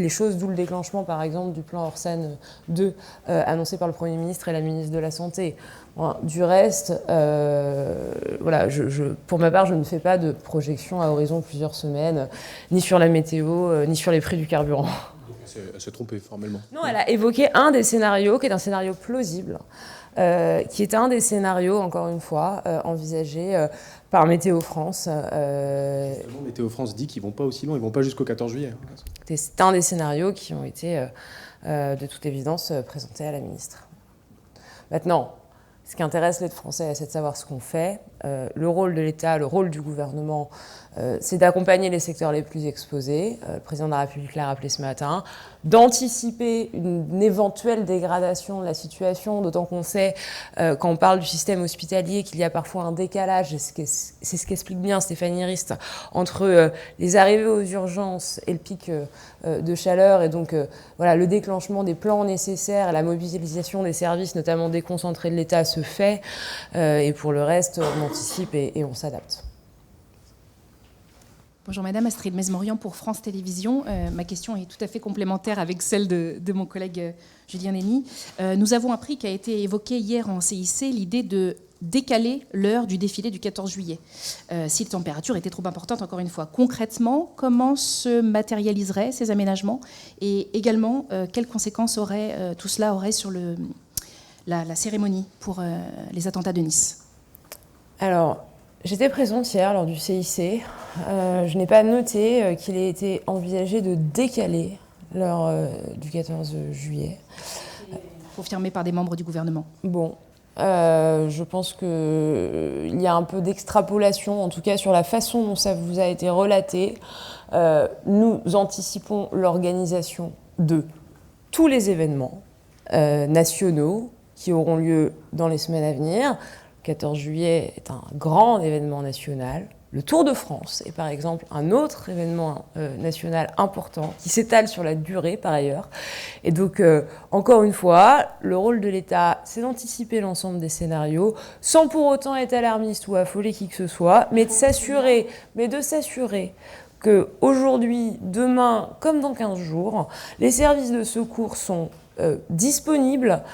choses, d'où le déclenchement, par exemple, du plan Orsan 2, annoncé par le Premier ministre et la ministre de la Santé. Bon, du reste, voilà, pour ma part, je ne fais pas de projection à horizon plusieurs semaines, ni sur la météo, ni sur les prix du carburant. Elle s'est trompée formellement. Non, elle a évoqué un des scénarios, qui est un scénario plausible, qui est un des scénarios, encore une fois, envisagés par Météo France. Météo France dit qu'ils ne vont pas aussi loin, ils ne vont pas jusqu'au 14 juillet. C'est un des scénarios qui ont été, de toute évidence, présentés à la ministre. Maintenant, ce qui intéresse les Français, c'est de savoir ce qu'on fait. Le rôle de l'État, le rôle du gouvernement, c'est d'accompagner les secteurs les plus exposés. Le président de la République l'a rappelé ce matin, d'anticiper une éventuelle dégradation de la situation, d'autant qu'on sait, quand on parle du système hospitalier, qu'il y a parfois un décalage, et c'est ce qu'explique bien Stéphanie Rist, entre les arrivées aux urgences et le pic de chaleur, et donc voilà, le déclenchement des plans nécessaires et la mobilisation des services, notamment déconcentrés de l'État, se fait, et pour le reste, on anticipe et on s'adapte. Bonjour Madame, Astrid Mesmorian pour France Télévisions. Ma question est tout à fait complémentaire avec celle de mon collègue Julien Nény. Nous avons appris qu'a été évoquée hier en CIC l'idée de décaler l'heure du défilé du 14 juillet, si la température était trop importante, encore une fois. Concrètement, comment se matérialiseraient ces aménagements et également, quelles conséquences tout cela aurait sur la cérémonie pour les attentats de Nice? Alors, j'étais présente hier lors du CIC. Je n'ai pas noté qu'il ait été envisagé de décaler l'heure du 14 juillet. Confirmé par des membres du gouvernement. Bon, je pense qu'il y a un peu d'extrapolation, en tout cas sur la façon dont ça vous a été relaté. Nous anticipons l'organisation de tous les événements nationaux qui auront lieu dans les semaines à venir. Le 14 juillet est un grand événement national. Le Tour de France est par exemple un autre événement national important qui s'étale sur la durée par ailleurs. Et donc, encore une fois, le rôle de l'État, c'est d'anticiper l'ensemble des scénarios sans pour autant être alarmiste ou affoler qui que ce soit, mais de s'assurer qu'aujourd'hui, demain, comme dans 15 jours, les services de secours sont disponibles,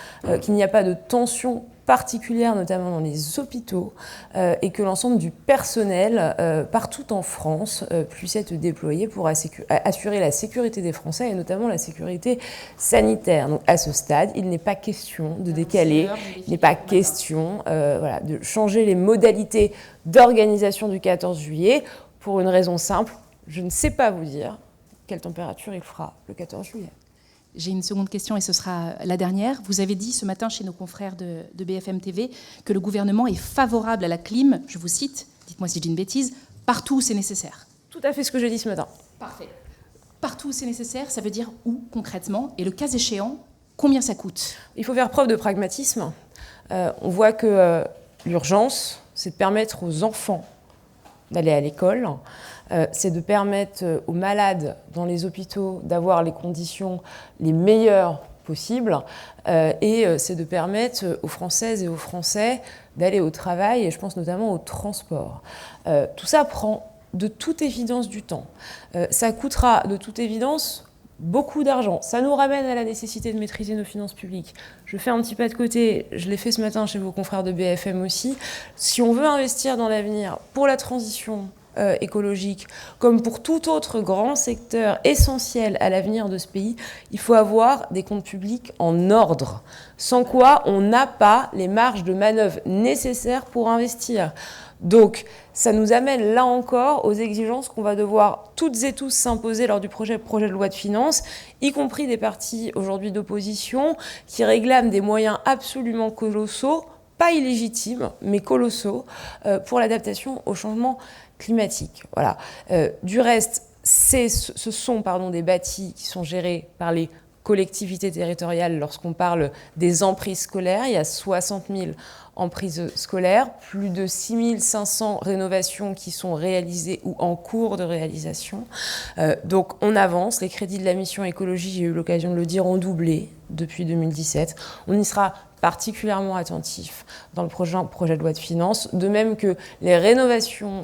qu'il n'y a pas de tension particulière, notamment dans les hôpitaux, et que l'ensemble du personnel partout en France puisse être déployé pour assurer la sécurité des Français et notamment la sécurité sanitaire. Donc à ce stade, il n'est pas question de décaler, il n'est pas question de changer les modalités d'organisation du 14 juillet pour une raison simple, je ne sais pas vous dire quelle température il fera le 14 juillet. J'ai une seconde question et ce sera la dernière. Vous avez dit ce matin chez nos confrères de BFM TV que le gouvernement est favorable à la clim, je vous cite, dites-moi si je dis une bêtise, partout où c'est nécessaire. Tout à fait ce que j'ai dit ce matin. Parfait. Partout où c'est nécessaire, ça veut dire où concrètement? Et le cas échéant, combien ça coûte? Il faut faire preuve de pragmatisme. On voit que l'urgence, c'est de permettre aux enfants d'aller à l'école, c'est de permettre aux malades dans les hôpitaux d'avoir les conditions les meilleures possibles, et c'est de permettre aux Françaises et aux Français d'aller au travail, et je pense notamment au transport. Tout ça prend de toute évidence du temps. Ça coûtera de toute évidence beaucoup d'argent. Ça nous ramène à la nécessité de maîtriser nos finances publiques. Je fais un petit pas de côté, je l'ai fait ce matin chez vos confrères de BFM aussi. Si on veut investir dans l'avenir pour la transition écologique, comme pour tout autre grand secteur essentiel à l'avenir de ce pays, il faut avoir des comptes publics en ordre, sans quoi on n'a pas les marges de manœuvre nécessaires pour investir. Donc, ça nous amène là encore aux exigences qu'on va devoir toutes et tous s'imposer lors du projet de loi de finances, y compris des partis aujourd'hui d'opposition qui réclament des moyens absolument colossaux, pas illégitimes, mais colossaux, pour l'adaptation au changement climatique. Voilà. Du reste, ce sont des bâtis qui sont gérés par les collectivités territoriales lorsqu'on parle des emprises scolaires. Il y a 60 000 en prise scolaire, plus de 6500 rénovations qui sont réalisées ou en cours de réalisation. Donc on avance, les crédits de la mission écologie, j'ai eu l'occasion de le dire, ont doublé depuis 2017. On y sera particulièrement attentif dans le projet de loi de finances, de même que les rénovations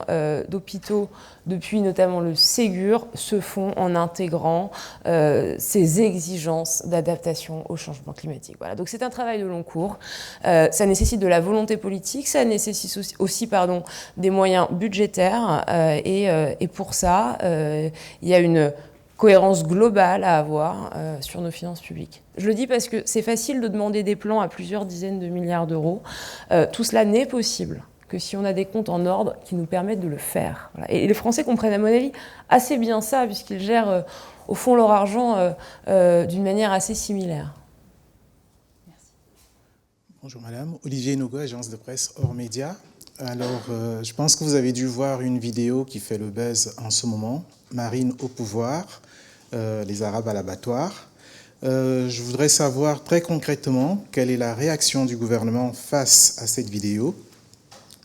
d'hôpitaux, depuis notamment le Ségur, se font en intégrant ces exigences d'adaptation au changement climatique. Voilà. Donc c'est un travail de long cours, ça nécessite de la volonté politique, ça nécessite aussi des moyens budgétaires, et pour ça, il y a une cohérence globale à avoir sur nos finances publiques. Je le dis parce que c'est facile de demander des plans à plusieurs dizaines de milliards d'euros. Tout cela n'est possible que si on a des comptes en ordre qui nous permettent de le faire. Voilà. Et les Français comprennent, à mon avis, assez bien ça, puisqu'ils gèrent, au fond, leur argent d'une manière assez similaire. Merci. Bonjour madame, Olivier Nogo, agence de presse Hors Média. Alors, je pense que vous avez dû voir une vidéo qui fait le buzz en ce moment, Marine au pouvoir, les Arabes à l'abattoir. Je voudrais savoir très concrètement quelle est la réaction du gouvernement face à cette vidéo,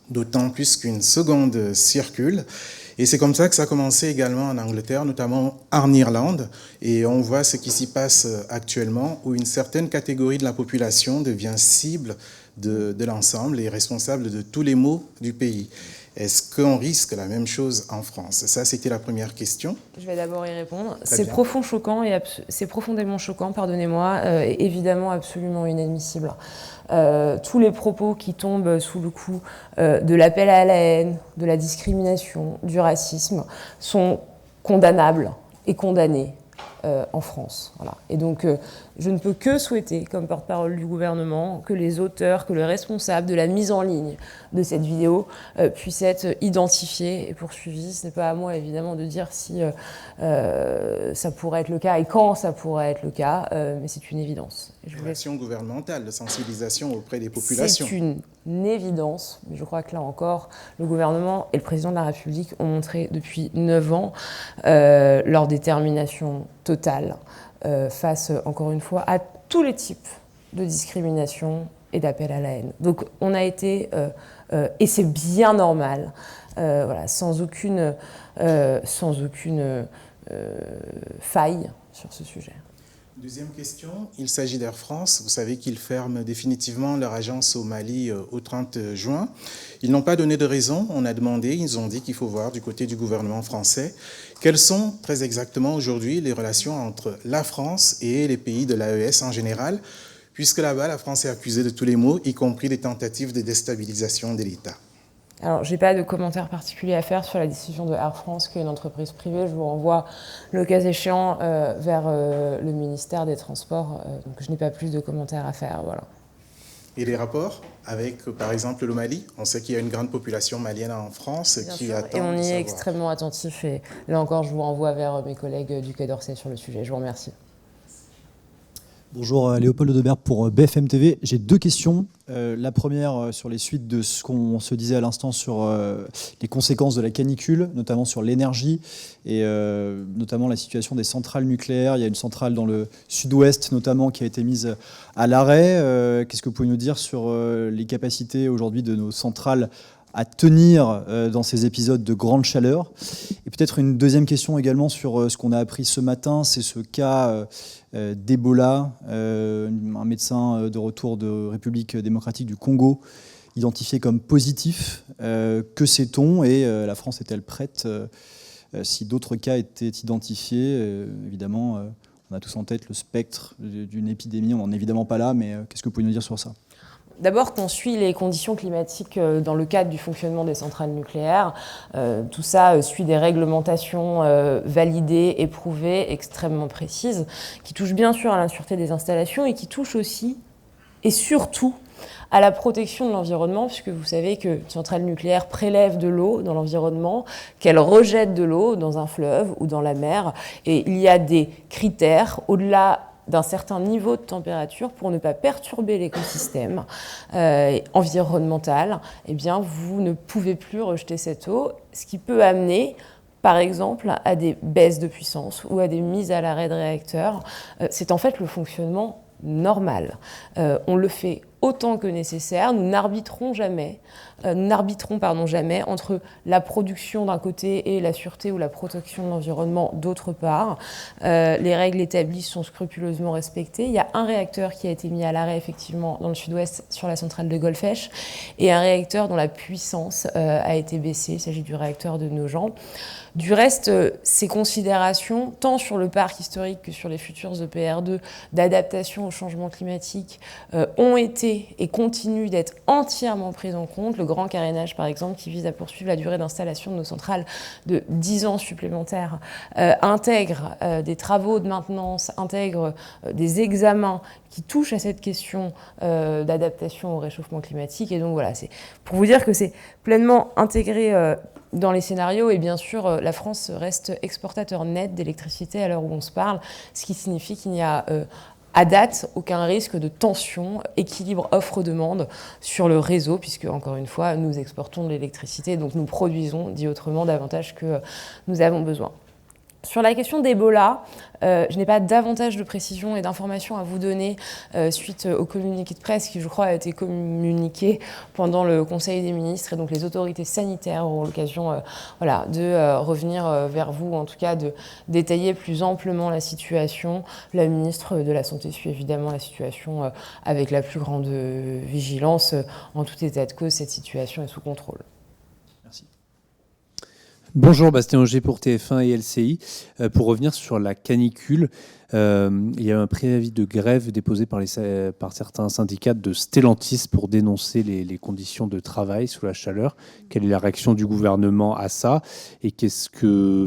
d'autant plus qu'une seconde circule. Et c'est comme ça que ça a commencé également en Angleterre, notamment en Irlande. Et on voit ce qui s'y passe actuellement, où une certaine catégorie de la population devient cible de l'ensemble et responsable de tous les maux du pays. Est-ce qu'on risque la même chose en France? Ça, c'était la première question. Je vais d'abord y répondre. Très C'est bien. c'est profondément choquant, pardonnez-moi, et évidemment absolument inadmissible. Tous les propos qui tombent sous le coup de l'appel à la haine, de la discrimination, du racisme, sont condamnables et condamnés en France. Voilà. Et donc, je ne peux que souhaiter, comme porte-parole du gouvernement, que les auteurs, que les responsables de la mise en ligne de cette vidéo puissent être identifiés et poursuivis. Ce n'est pas à moi, évidemment, de dire si ça pourrait être le cas et quand ça pourrait être le cas, mais c'est une évidence. Et je vous laisse... Action gouvernementale de sensibilisation auprès des populations. C'est une évidence, mais je crois que là encore, le gouvernement et le président de la République ont montré depuis 9 ans leur détermination totale face, encore une fois, à tous les types de discrimination et d'appel à la haine. Donc on a été, et c'est bien normal, voilà, sans aucune faille sur ce sujet. Deuxième question, il s'agit d'Air France. Vous savez qu'ils ferment définitivement leur agence au Mali au 30 juin. Ils n'ont pas donné de raison. On a demandé, ils ont dit qu'il faut voir du côté du gouvernement français. Quelles sont très exactement aujourd'hui les relations entre la France et les pays de l'AES en général, puisque là-bas, la France est accusée de tous les maux, y compris des tentatives de déstabilisation de l'État. Alors, je n'ai pas de commentaire particulier à faire sur la décision de Air France, qui est une entreprise privée. Je vous renvoie, le cas échéant, vers le ministère des Transports. Donc, je n'ai pas plus de commentaires à faire. Voilà. Et les rapports avec, par exemple, le Mali? On sait qu'il y a une grande population malienne en France Bien qui sûr, attend et on de y est savoir. extrêmement attentif. Et là encore, je vous renvoie vers mes collègues du Quai d'Orsay sur le sujet. Je vous remercie. Bonjour, Léopold Debert pour BFM TV. J'ai 2 questions. La première sur les suites de ce qu'on se disait à l'instant sur les conséquences de la canicule, notamment sur l'énergie et notamment la situation des centrales nucléaires. Il y a une centrale dans le sud-ouest notamment qui a été mise à l'arrêt. Qu'est-ce que vous pouvez nous dire sur les capacités aujourd'hui de nos centrales à tenir dans ces épisodes de grande chaleur? Et peut-être une deuxième question également sur ce qu'on a appris ce matin, c'est ce cas d'Ebola, un médecin de retour de République démocratique du Congo, identifié comme positif. Que sait-on et la France est-elle prête si d'autres cas étaient identifiés? Évidemment, on a tous en tête le spectre d'une épidémie, on n'en est évidemment pas là, mais qu'est-ce que vous pouvez nous dire sur ça? D'abord qu'on suit les conditions climatiques dans le cadre du fonctionnement des centrales nucléaires. Tout ça suit des réglementations validées, éprouvées, extrêmement précises, qui touchent bien sûr à la sûreté des installations et qui touchent aussi et surtout à la protection de l'environnement, puisque vous savez qu'une centrale nucléaire prélève de l'eau dans l'environnement, qu'elle rejette de l'eau dans un fleuve ou dans la mer, et il y a des critères au-delà d'un certain niveau de température pour ne pas perturber l'écosystème environnemental. Eh bien, vous ne pouvez plus rejeter cette eau, ce qui peut amener, par exemple, à des baisses de puissance ou à des mises à l'arrêt de réacteurs. C'est en fait le fonctionnement normal. On le fait autant que nécessaire. Nous n'arbitrons jamais entre la production d'un côté et la sûreté ou la protection de l'environnement d'autre part. Les règles établies sont scrupuleusement respectées. Il y a un réacteur qui a été mis à l'arrêt effectivement dans le sud-ouest sur la centrale de Golfech et un réacteur dont la puissance a été baissée. Il s'agit du réacteur de Nogent. Du reste, ces considérations, tant sur le parc historique que sur les futurs EPR2 d'adaptation au changement climatique, ont été et continuent d'être entièrement prises en compte. Le grand carénage, par exemple, qui vise à poursuivre la durée d'installation de nos centrales de 10 ans supplémentaires, intègre des travaux de maintenance, intègre des examens qui touchent à cette question d'adaptation au réchauffement climatique. Et donc voilà, c'est pour vous dire que c'est pleinement intégré dans les scénarios, et bien sûr, la France reste exportateur net d'électricité à l'heure où on se parle, ce qui signifie qu'il n'y a à date aucun risque de tension, équilibre offre-demande sur le réseau, puisque, encore une fois, nous exportons de l'électricité, donc nous produisons, dit autrement, davantage que nous avons besoin. Sur la question d'Ebola, je n'ai pas davantage de précisions et d'informations à vous donner suite au communiqué de presse qui, je crois, a été communiqué pendant le Conseil des ministres. Et donc les autorités sanitaires auront l'occasion de revenir vers vous, en tout cas de détailler plus amplement la situation. La ministre de la Santé suit évidemment la situation avec la plus grande vigilance. En tout état de cause, cette situation est sous contrôle. Bonjour, Bastien Auger pour TF1 et LCI. Pour revenir sur la canicule, il y a un préavis de grève déposé par certains syndicats de Stellantis pour dénoncer les conditions de travail sous la chaleur. Quelle est la réaction du gouvernement à ça? Et qu'est-ce que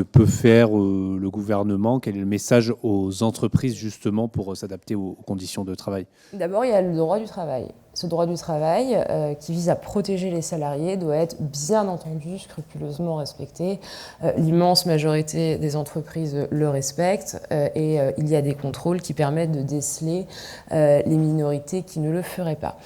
peut faire le gouvernement? Quel est le message aux entreprises justement pour s'adapter aux conditions de travail? D'abord, il y a le droit du travail. Ce droit du travail, qui vise à protéger les salariés, doit être bien entendu scrupuleusement respecté. L'immense majorité des entreprises le respectent et il y a des contrôles qui permettent de déceler les minorités qui ne le feraient pas.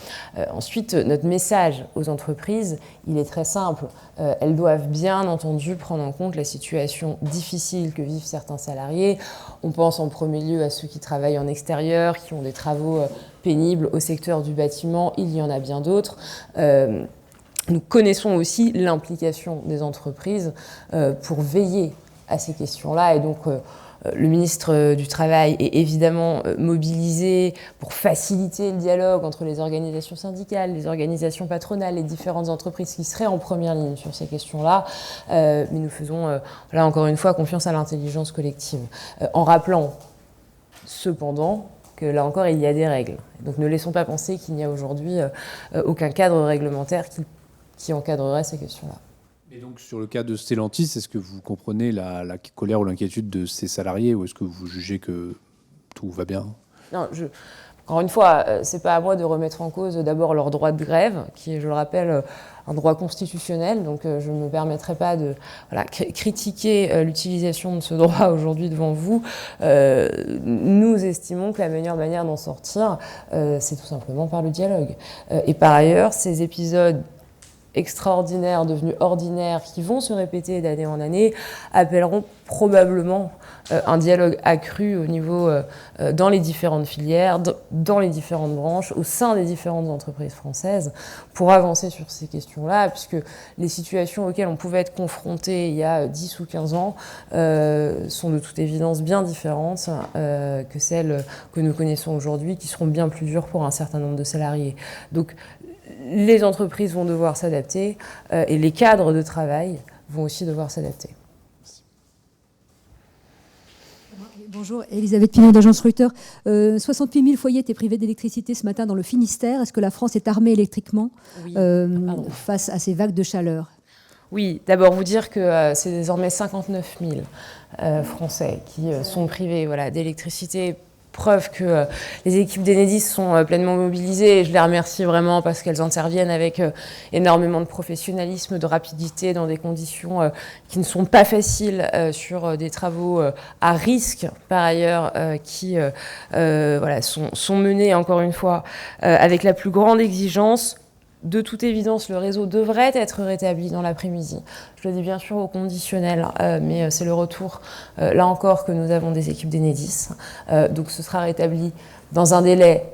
Ensuite, notre message aux entreprises, il est très simple. Elles doivent bien entendu prendre en compte la situation difficile que vivent certains salariés. On pense en premier lieu à ceux qui travaillent en extérieur, qui ont des travaux pénibles au secteur du bâtiment, il y en a bien d'autres. Nous connaissons aussi l'implication des entreprises pour veiller à ces questions-là. Et donc, le ministre du Travail est évidemment mobilisé pour faciliter le dialogue entre les organisations syndicales, les organisations patronales, les différentes entreprises qui seraient en première ligne sur ces questions-là. Mais nous faisons, là encore une fois, confiance à l'intelligence collective. En rappelant, cependant, que là encore, il y a des règles. Donc ne laissons pas penser qu'il n'y a aujourd'hui aucun cadre réglementaire qui encadrerait ces questions-là. Et donc sur le cas de Stellantis, est-ce que vous comprenez la colère ou l'inquiétude de ces salariés ou est-ce que vous jugez que tout va bien? Non, encore une fois, c'est pas à moi de remettre en cause d'abord leur droit de grève, qui est, je le rappelle, un droit constitutionnel. Donc je ne me permettrai pas de critiquer l'utilisation de ce droit aujourd'hui devant vous. Nous estimons que la meilleure manière d'en sortir, c'est tout simplement par le dialogue. Et par ailleurs, ces épisodes extraordinaires, devenus ordinaires, qui vont se répéter d'année en année, appelleront probablement un dialogue accru au niveau, dans les différentes filières, dans les différentes branches, au sein des différentes entreprises françaises, pour avancer sur ces questions-là, puisque les situations auxquelles on pouvait être confronté il y a 10 ou 15 ans sont de toute évidence bien différentes que celles que nous connaissons aujourd'hui, qui seront bien plus dures pour un certain nombre de salariés. Donc, les entreprises vont devoir s'adapter et les cadres de travail vont aussi devoir s'adapter. Bonjour, Elisabeth Pignon d'Agence Reuters. 68 000 foyers étaient privés d'électricité ce matin dans le Finistère. Est-ce que la France est armée électriquement face à ces vagues de chaleur? Oui, d'abord vous dire que c'est désormais 59 000 Français qui sont privés d'électricité. Preuve que les équipes d'Enedis sont pleinement mobilisées et je les remercie vraiment parce qu'elles interviennent avec énormément de professionnalisme, de rapidité dans des conditions qui ne sont pas faciles sur des travaux à risque par ailleurs qui sont menés encore une fois avec la plus grande exigence. De toute évidence, le réseau devrait être rétabli dans l'après-midi. Je le dis bien sûr au conditionnel, mais c'est le retour, là encore, que nous avons des équipes d'Enedis. Donc ce sera rétabli dans un délai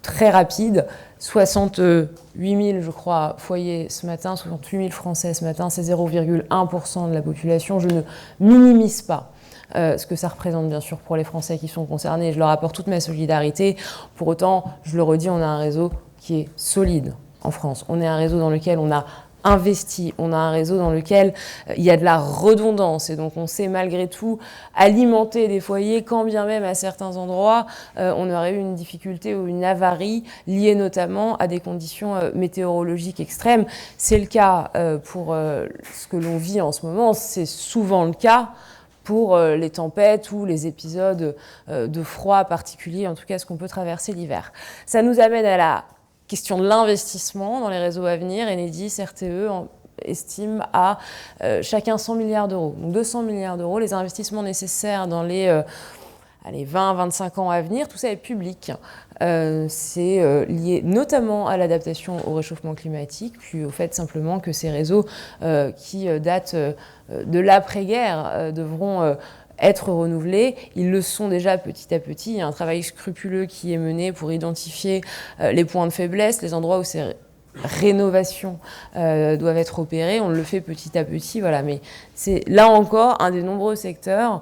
très rapide. 68 000, je crois, foyers ce matin, 68 000 Français ce matin, c'est 0,1% de la population. Je ne minimise pas ce que ça représente, bien sûr, pour les Français qui sont concernés. Je leur apporte toute ma solidarité. Pour autant, je le redis, on a un réseau qui est solide en France. On est un réseau dans lequel on a investi, on a un réseau dans lequel il y a de la redondance et donc on sait malgré tout alimenter des foyers quand bien même à certains endroits on aurait eu une difficulté ou une avarie liée notamment à des conditions météorologiques extrêmes. C'est le cas pour ce que l'on vit en ce moment, c'est souvent le cas pour les tempêtes ou les épisodes de froid particuliers, en tout cas ce qu'on peut traverser l'hiver. Ça nous amène à la question de l'investissement dans les réseaux à venir. Enedis, RTE estime à chacun 100 milliards d'euros. Donc 200 milliards d'euros, les investissements nécessaires dans les 20-25 ans à venir, tout ça est public. C'est lié notamment à l'adaptation au réchauffement climatique, puis au fait simplement que ces réseaux qui datent de l'après-guerre devront être renouvelés. Ils le sont déjà petit à petit. Il y a un travail scrupuleux qui est mené pour identifier les points de faiblesse, les endroits où ces rénovations doivent être opérées. On le fait petit à petit, voilà. Mais c'est là encore un des nombreux secteurs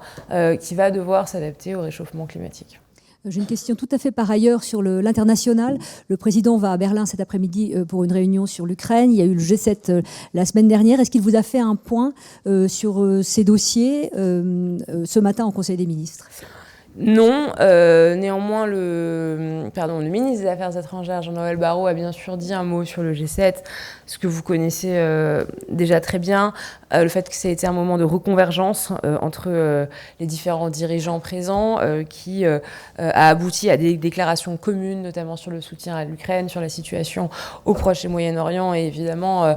qui va devoir s'adapter au réchauffement climatique. J'ai une question tout à fait par ailleurs sur l'international. Le président va à Berlin cet après-midi pour une réunion sur l'Ukraine. Il y a eu le G7 la semaine dernière. Est-ce qu'il vous a fait un point sur ces dossiers ce matin au Conseil des ministres ? Non, néanmoins le ministre des Affaires étrangères, Jean-Noël Barrot, a bien sûr dit un mot sur le G7, ce que vous connaissez déjà très bien, le fait que ça a été un moment de reconvergence entre les différents dirigeants présents qui a abouti à des déclarations communes, notamment sur le soutien à l'Ukraine, sur la situation au Proche et Moyen-Orient et évidemment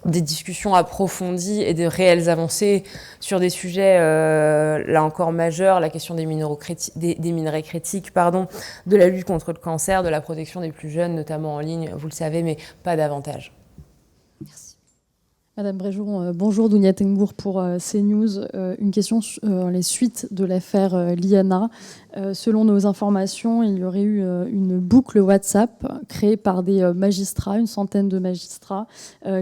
des discussions approfondies et de réelles avancées sur des sujets, là encore majeurs, la question des minerais critiques, de la lutte contre le cancer, de la protection des plus jeunes, notamment en ligne, vous le savez, mais pas davantage. Merci. Madame Bréjon, bonjour, Dounia Tengour pour CNews. Une question sur les suites de l'affaire Liana. Selon nos informations, il y aurait eu une boucle WhatsApp créée par des magistrats, une centaine de magistrats,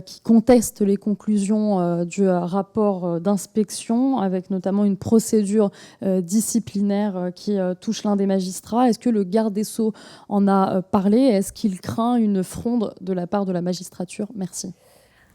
qui contestent les conclusions du rapport d'inspection, avec notamment une procédure disciplinaire qui touche l'un des magistrats. Est-ce que le garde des Sceaux en a parlé ? Est-ce qu'il craint une fronde de la part de la magistrature ? Merci.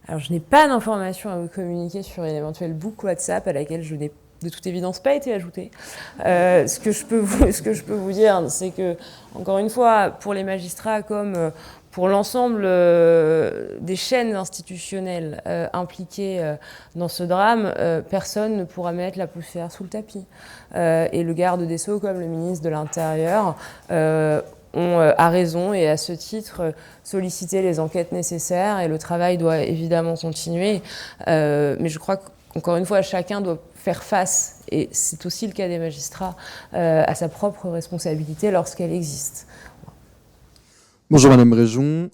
Alors, je n'ai pas d'informations à vous communiquer sur une éventuelle boucle WhatsApp à laquelle je n'ai de toute évidence pas été ajoutée. Ce que je peux vous dire, c'est que, encore une fois, pour les magistrats comme pour l'ensemble des chaînes institutionnelles impliquées dans ce drame, personne ne pourra mettre la poussière sous le tapis. Et le garde des Sceaux, comme le ministre de l'Intérieur, ont à raison et à ce titre sollicité les enquêtes nécessaires et le travail doit évidemment continuer. Mais je crois qu'encore une fois, chacun doit faire face, et c'est aussi le cas des magistrats, à sa propre responsabilité lorsqu'elle existe. Bonjour Madame Bréjon.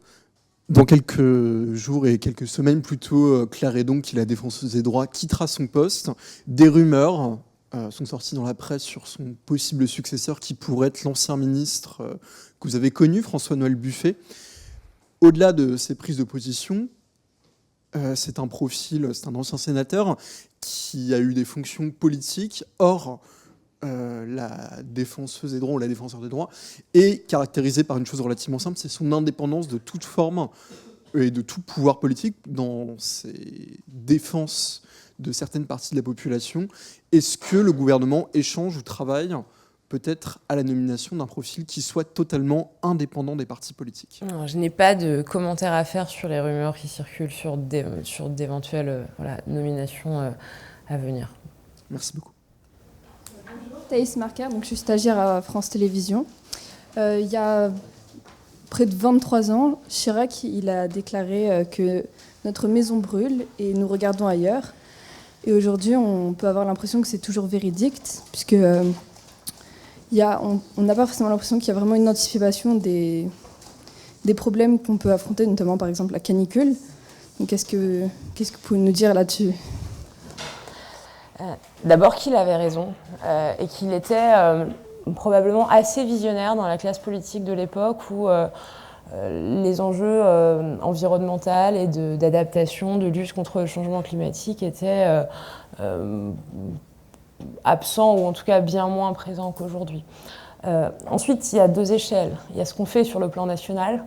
Dans quelques jours et quelques semaines plutôt, Claire Hédon, qui est la défenseuse des droits, quittera son poste. Des rumeurs sont sorties dans la presse sur son possible successeur qui pourrait être l'ancien ministre que vous avez connu, François-Noël Buffet. Au-delà de ses prises de position, c'est un ancien sénateur qui a eu des fonctions politiques. Or, la défenseuse des droits ou la défenseur des droits est caractérisée par une chose relativement simple, c'est son indépendance de toute forme et de tout pouvoir politique dans ses défenses de certaines parties de la population. Est-ce que le gouvernement échange ou travaille peut-être à la nomination d'un profil qui soit totalement indépendant des partis politiques? Non, je n'ai pas de commentaires à faire sur les rumeurs qui circulent sur d'éventuelles nominations à venir. Merci beaucoup. Thaïs Marca, donc je suis stagiaire à France Télévisions. Il y a près de 23 ans, Chirac il a déclaré que notre maison brûle et nous regardons ailleurs. Et aujourd'hui, on peut avoir l'impression que c'est toujours véridique, puisque on n'a pas forcément l'impression qu'il y a vraiment une anticipation des problèmes qu'on peut affronter, notamment par exemple la canicule. Donc qu'est-ce que vous pouvez nous dire là-dessus ? D'abord qu'il avait raison et qu'il était probablement assez visionnaire dans la classe politique de l'époque où les enjeux environnementaux et d'adaptation, de lutte contre le changement climatique étaient absents ou en tout cas bien moins présents qu'aujourd'hui. Ensuite, il y a deux échelles. Il y a ce qu'on fait sur le plan national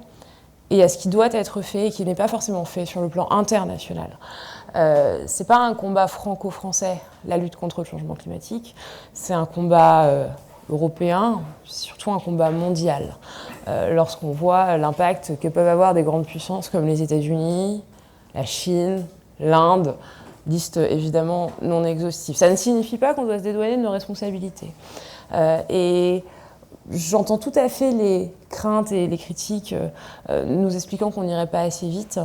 et il y a ce qui doit être fait et qui n'est pas forcément fait sur le plan international. C'est pas un combat franco-français, la lutte contre le changement climatique, c'est un combat européen, surtout un combat mondial. Lorsqu'on voit l'impact que peuvent avoir des grandes puissances comme les États-Unis, la Chine, l'Inde, liste évidemment non exhaustive. Ça ne signifie pas qu'on doit se dédouaner de nos responsabilités. Et j'entends tout à fait les craintes et les critiques nous expliquant qu'on n'irait pas assez vite,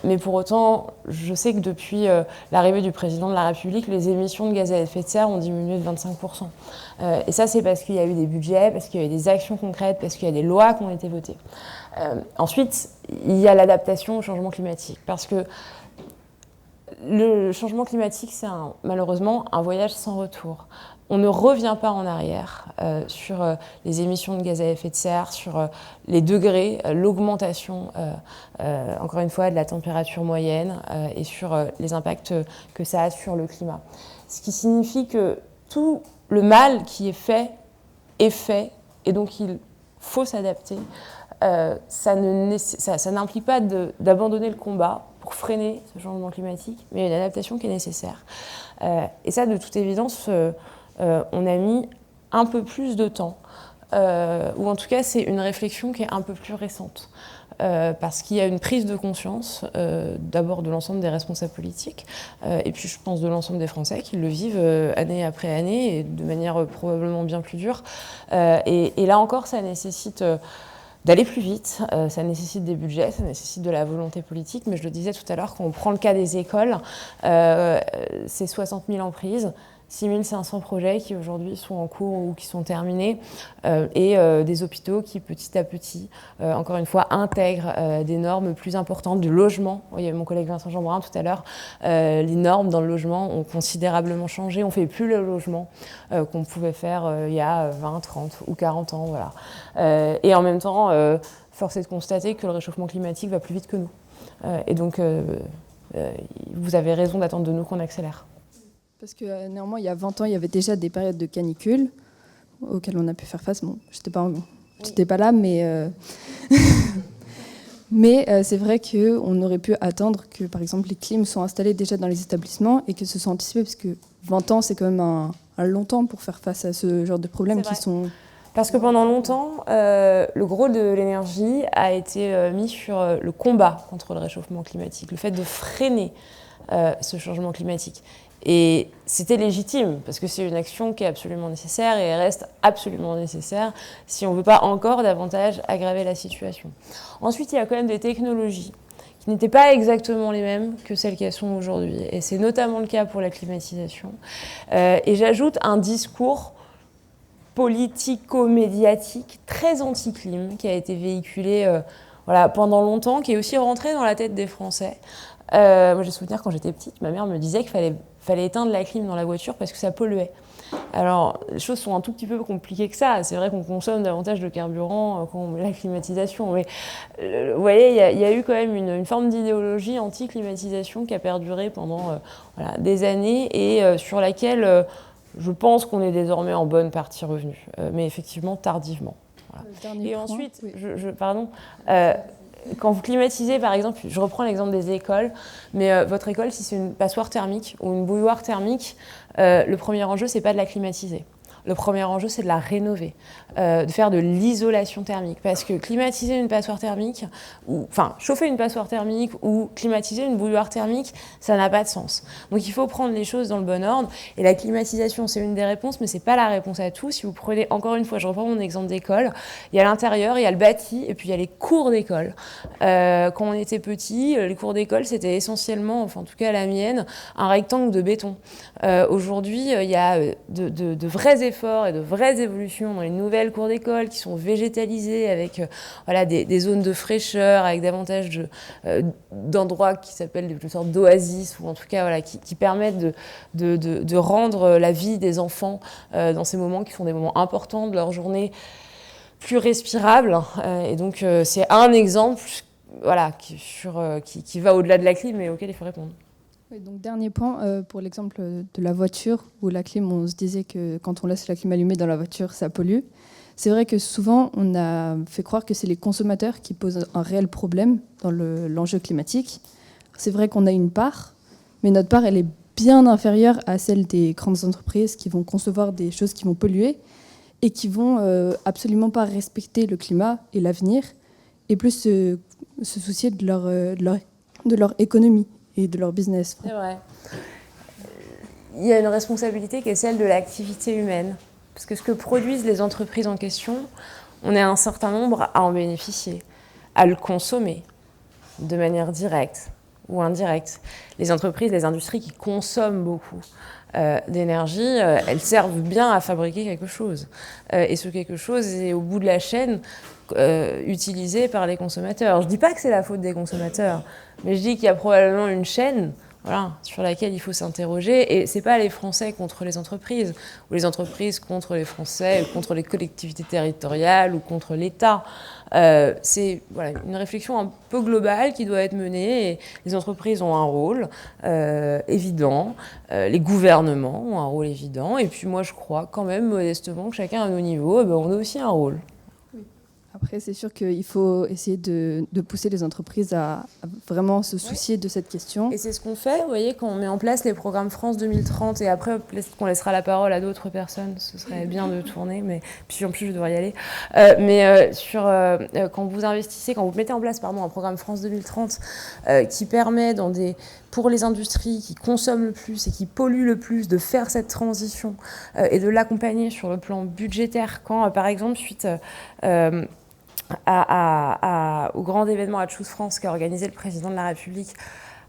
mais pour autant, je sais que depuis l'arrivée du président de la République, les émissions de gaz à effet de serre ont diminué de 25%. Et ça, c'est parce qu'il y a eu des budgets, parce qu'il y a eu des actions concrètes, parce qu'il y a des lois qui ont été votées. Ensuite, il y a l'adaptation au changement climatique, parce que le changement climatique, c'est malheureusement un voyage sans retour. On ne revient pas en arrière sur les émissions de gaz à effet de serre, sur les degrés, l'augmentation, encore une fois, de la température moyenne et sur les impacts que ça a sur le climat. Ce qui signifie que tout le mal qui est fait, et donc il faut s'adapter. Ça n'implique pas d'abandonner le combat pour freiner ce changement climatique, mais une adaptation qui est nécessaire. Et ça, de toute évidence, on a mis un peu plus de temps, ou en tout cas c'est une réflexion qui est un peu plus récente, parce qu'il y a une prise de conscience d'abord de l'ensemble des responsables politiques, et puis je pense de l'ensemble des Français qui le vivent année après année, et de manière probablement bien plus dure. Et là encore, ça nécessite d'aller plus vite, ça nécessite des budgets, ça nécessite de la volonté politique, mais je le disais tout à l'heure, quand on prend le cas des écoles, c'est 60 000 emprises, 6 500 projets qui aujourd'hui sont en cours ou qui sont terminés, et des hôpitaux qui petit à petit, encore une fois, intègrent des normes plus importantes de logement. Il y avait mon collègue Vincent Jeanbrun tout à l'heure, les normes dans le logement ont considérablement changé, on ne fait plus le logement qu'on pouvait faire il y a 20, 30 ou 40 ans. Voilà. Et en même temps, force est de constater que le réchauffement climatique va plus vite que nous. Et donc, vous avez raison d'attendre de nous qu'on accélère. Parce que néanmoins, il y a 20 ans, il y avait déjà des périodes de canicule auxquelles on a pu faire face. Bon, j'étais pas là, mais, mais c'est vrai qu'on aurait pu attendre que, par exemple, les clims soient installés déjà dans les établissements et que ce soit anticipé, parce que 20 ans, c'est quand même un long temps pour faire face à ce genre de problèmes qui sont... Parce que pendant longtemps, le gros de l'énergie a été mis sur le combat contre le réchauffement climatique, le fait de freiner ce changement climatique. Et c'était légitime, parce que c'est une action qui est absolument nécessaire et elle reste absolument nécessaire si on ne veut pas encore davantage aggraver la situation. Ensuite, il y a quand même des technologies qui n'étaient pas exactement les mêmes que celles qu'elles sont aujourd'hui. Et c'est notamment le cas pour la climatisation. Et j'ajoute un discours politico-médiatique très anti-clim qui a été véhiculé pendant longtemps, qui est aussi rentré dans la tête des Français. Moi, j'ai souvenir quand j'étais petite, ma mère me disait qu'il fallait éteindre la clim dans la voiture parce que ça polluait. Alors, les choses sont un tout petit peu compliquées que ça. C'est vrai qu'on consomme davantage de carburant quand on met la climatisation. Mais vous voyez, il y a eu quand même une forme d'idéologie anti-climatisation qui a perduré pendant des années et sur laquelle je pense qu'on est désormais en bonne partie revenu. Mais effectivement, tardivement. Voilà. Et ensuite, quand vous climatisez, par exemple, je reprends l'exemple des écoles, mais votre école, si c'est une passoire thermique ou une bouilloire thermique, le premier enjeu, c'est pas de la climatiser. Le premier enjeu, c'est de la rénover, de faire de l'isolation thermique. Parce que climatiser une passoire thermique, chauffer une passoire thermique ou climatiser une bouilloire thermique, ça n'a pas de sens. Donc il faut prendre les choses dans le bon ordre. Et la climatisation, c'est une des réponses, mais c'est pas la réponse à tout. Si vous prenez, encore une fois, je reprends mon exemple d'école, il y a l'intérieur, il y a le bâti, et puis il y a les cours d'école. Quand on était petit, les cours d'école, c'était essentiellement, enfin en tout cas la mienne, un rectangle de béton. Aujourd'hui, il y a de vrais efforts efforts et de vraies évolutions dans les nouvelles cours d'école qui sont végétalisées avec voilà, des zones de fraîcheur, avec davantage d'endroits qui s'appellent des sortes d'oasis, ou en tout cas voilà, qui permettent de rendre la vie des enfants dans ces moments qui sont des moments importants de leur journée plus respirables. Et donc c'est un exemple voilà, qui va au-delà de la clim et auquel il faut répondre. Oui, donc dernier point, pour l'exemple de la voiture, où la clim, on se disait que quand on laisse la clim allumée dans la voiture, ça pollue. C'est vrai que souvent, on a fait croire que c'est les consommateurs qui posent un réel problème dans l'enjeu climatique. C'est vrai qu'on a une part, mais notre part, elle est bien inférieure à celle des grandes entreprises qui vont concevoir des choses qui vont polluer et qui vont absolument pas respecter le climat et l'avenir, et plus se soucier de leur économie et de leur business. C'est vrai. Il y a une responsabilité qui est celle de l'activité humaine. Parce que ce que produisent les entreprises en question, on est un certain nombre à en bénéficier, à le consommer de manière directe ou indirecte. Les entreprises, les industries qui consomment beaucoup d'énergie, elles servent bien à fabriquer quelque chose. Et ce quelque chose est au bout de la chaîne utilisé par les consommateurs. Je ne dis pas que c'est la faute des consommateurs, mais je dis qu'il y a probablement une chaîne voilà, sur laquelle il faut s'interroger. Et ce n'est pas les Français contre les entreprises, ou les entreprises contre les Français, ou contre les collectivités territoriales, ou contre l'État. C'est voilà, une réflexion un peu globale qui doit être menée. Et les entreprises ont un rôle évident, les gouvernements ont un rôle évident. Et puis moi, je crois quand même modestement que chacun à nos niveaux, on a aussi un rôle. Après, c'est sûr qu'il faut essayer de pousser les entreprises à vraiment se soucier de cette question. Et c'est ce qu'on fait, vous voyez, quand on met en place les programmes France 2030, et après, qu'on laissera la parole à d'autres personnes, ce serait bien de tourner, mais puis en plus, je devrais y aller. Quand vous investissez, quand vous mettez en place un programme France 2030 qui permet pour les industries qui consomment le plus et qui polluent le plus, de faire cette transition et de l'accompagner sur le plan budgétaire, quand, par exemple, suite au grand événement à Choose France qu'a organisé le président de la République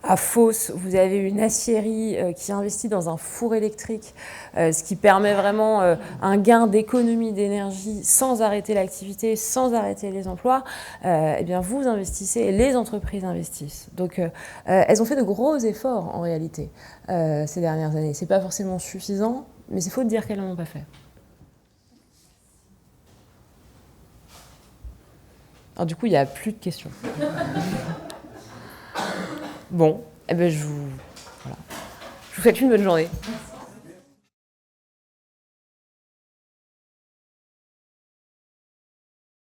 à Fos, vous avez une aciérie qui investit dans un four électrique, ce qui permet vraiment un gain d'économie d'énergie sans arrêter l'activité, sans arrêter les emplois. Eh bien, vous investissez et les entreprises investissent. Donc, elles ont fait de gros efforts en réalité ces dernières années. C'est pas forcément suffisant, mais c'est faux de dire qu'elles n'en ont pas fait. Alors du coup, il n'y a plus de questions. Bon, je vous souhaite une bonne journée.